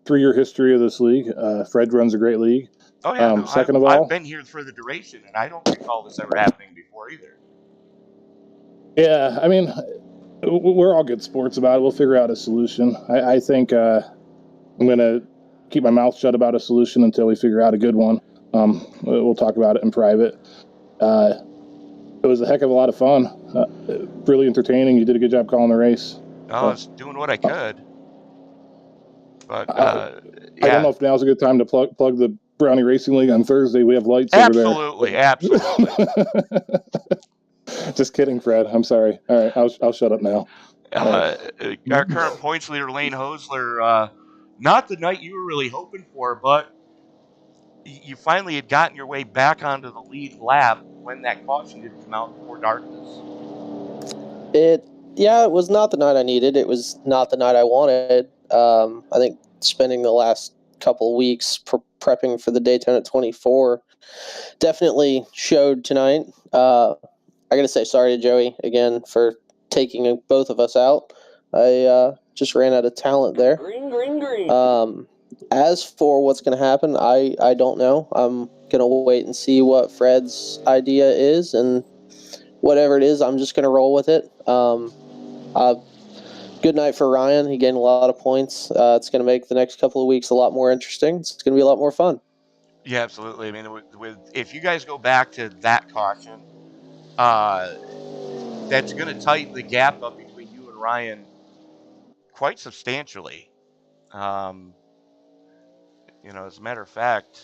3-year history of this league. Fred runs a great league. Oh yeah. No, second of all, I've been here for the duration, and I don't recall this ever happening before either. Yeah, I mean, we're all good sports about it. We'll figure out a solution. I think I'm going to keep my mouth shut about a solution until we figure out a good one. We'll talk about it in private. It was a heck of a lot of fun. Really entertaining. You did a good job calling the race. I was doing what I could. But I don't know if now's a good time to plug the Brownie Racing League on Thursday. We have lights over there. Absolutely. Just kidding, Fred. I'm sorry. All right, I'll shut up now. Our current points leader, Lane Hosler, not the night you were really hoping for, but you finally had gotten your way back onto the lead lap when that caution did come out before darkness. It was not the night I needed. It was not the night I wanted. I think spending the last couple of weeks prepping for the Daytona 24 definitely showed tonight. I got to say sorry to Joey again for taking both of us out. I just ran out of talent there. Green. As for what's going to happen, I don't know. I'm going to wait and see what Fred's idea is, and whatever it is, I'm just going to roll with it. Good night for Ryan. He gained a lot of points. It's going to make the next couple of weeks a lot more interesting. It's going to be a lot more fun. Yeah, absolutely. I mean, if you guys go back to that caution, that's going to tighten the gap up between you and Ryan quite substantially. As a matter of fact,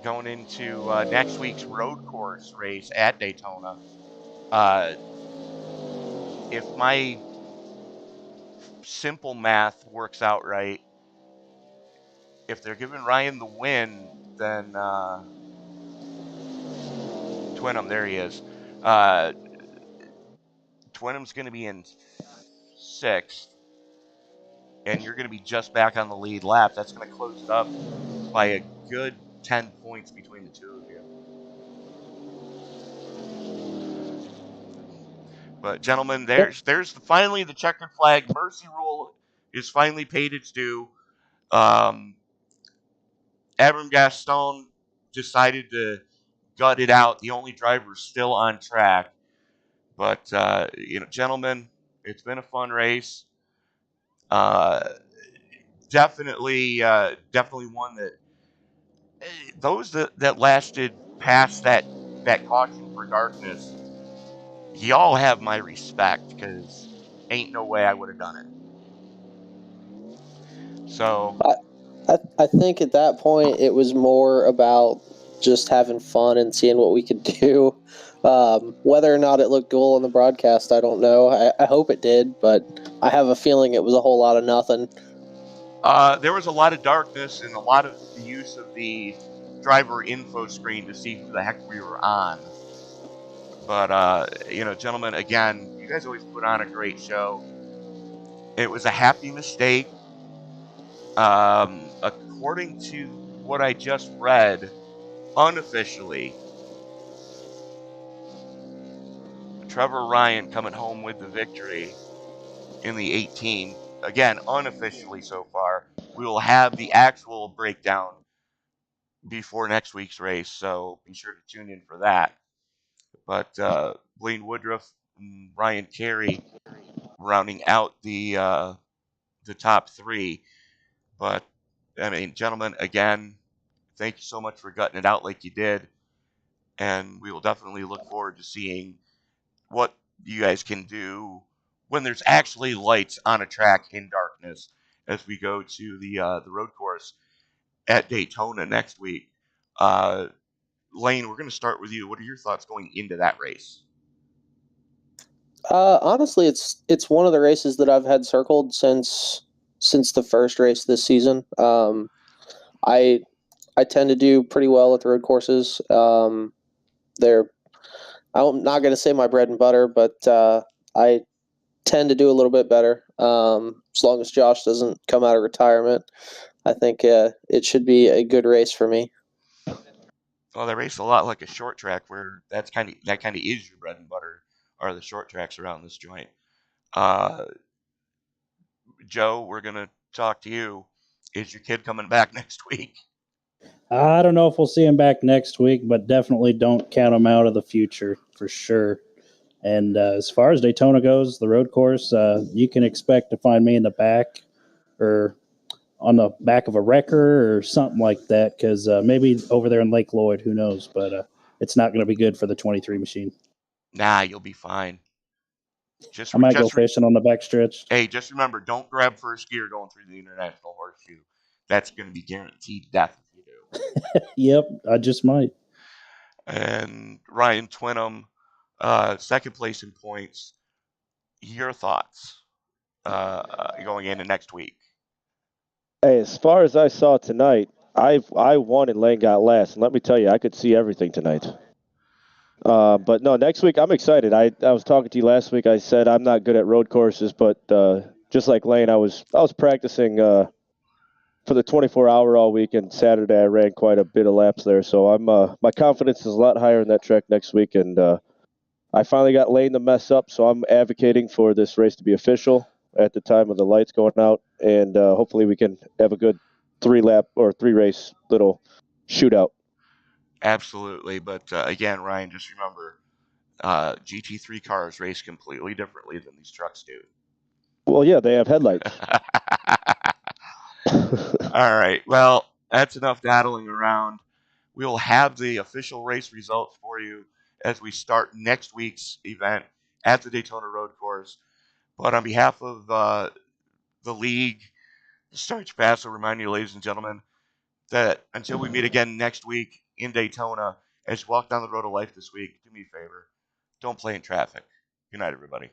going into next week's road course race at Daytona, if my simple math works out right, if they're giving Ryan the win, then Twinham, there he is. Twinham's going to be in 6th, and you're going to be just back on the lead lap. That's going to close it up by a good 10 points between the two of you. But gentlemen, there's finally the checkered flag. Mercy rule is finally paid its due. Abram Gaston decided to gut it out. The only driver still on track. But gentlemen, it's been a fun race. Definitely one that those that lasted past that caution for darkness, y'all have my respect, because ain't no way I would have done it. So I think at that point it was more about just having fun and seeing what we could do. Whether or not it looked cool on the broadcast, I don't know. I hope it did, but I have a feeling it was a whole lot of nothing. there was a lot of darkness and a lot of the use of the driver info screen to see who the heck we were on. But, gentlemen, again, you guys always put on a great show. It was a happy mistake. According to what I just read, unofficially, Trevor Ryan coming home with the victory in the 18. Again, unofficially so far. We will have the actual breakdown before next week's race, so be sure to tune in for that. But Blaine Woodruff and Ryan Carey rounding out the top three. But I mean, gentlemen, again, thank you so much for gutting it out like you did, and we will definitely look forward to seeing what you guys can do when there's actually lights on a track in darkness as we go to the road course at Daytona next week. Lane, we're going to start with you. What are your thoughts going into that race? Honestly, it's one of the races that I've had circled since the first race this season. I tend to do pretty well at the road courses. They're I'm not going to say my bread and butter, but I tend to do a little bit better. As long as Josh doesn't come out of retirement, I think it should be a good race for me. Well, they race a lot like a short track, where that kind of is your bread and butter, are the short tracks around this joint. Joe, we're gonna talk to you. Is your kid coming back next week? I don't know if we'll see him back next week, but definitely don't count him out of the future for sure. And as far as Daytona goes, the road course, you can expect to find me in the back or on the back of a wrecker or something like that, because maybe over there in Lake Lloyd, who knows? But it's not going to be good for the 23 machine. Nah, you'll be fine. I might go fishing on the backstretch. Hey, just remember, don't grab first gear going through the International Horseshoe. That's going to be guaranteed death if you do. Yep, I just might. And Ryan Twinham, second place in points. Your thoughts going into next week? Hey, as far as I saw tonight, I won and Lane got last. And let me tell you, I could see everything tonight. But no, next week I'm excited. I was talking to you last week. I said I'm not good at road courses, but just like Lane, I was practicing for the 24-hour all week, and Saturday I ran quite a bit of laps there. So I'm my confidence is a lot higher in that track next week, and I finally got Lane to mess up. So I'm advocating for this race to be official at the time of the lights going out, and hopefully we can have a good 3-lap or 3-race little shootout. Absolutely, but again, Ryan, just remember, GT3 cars race completely differently than these trucks do. Well, yeah, they have headlights. All right, well, that's enough daddling around. We will have the official race results for you as we start next week's event at the Daytona Road Course. But on behalf of the league, Sarge Pass will remind you, ladies and gentlemen, that until we meet again next week in Daytona, as you walk down the road of life this week, do me a favor. Don't play in traffic. Good night, everybody.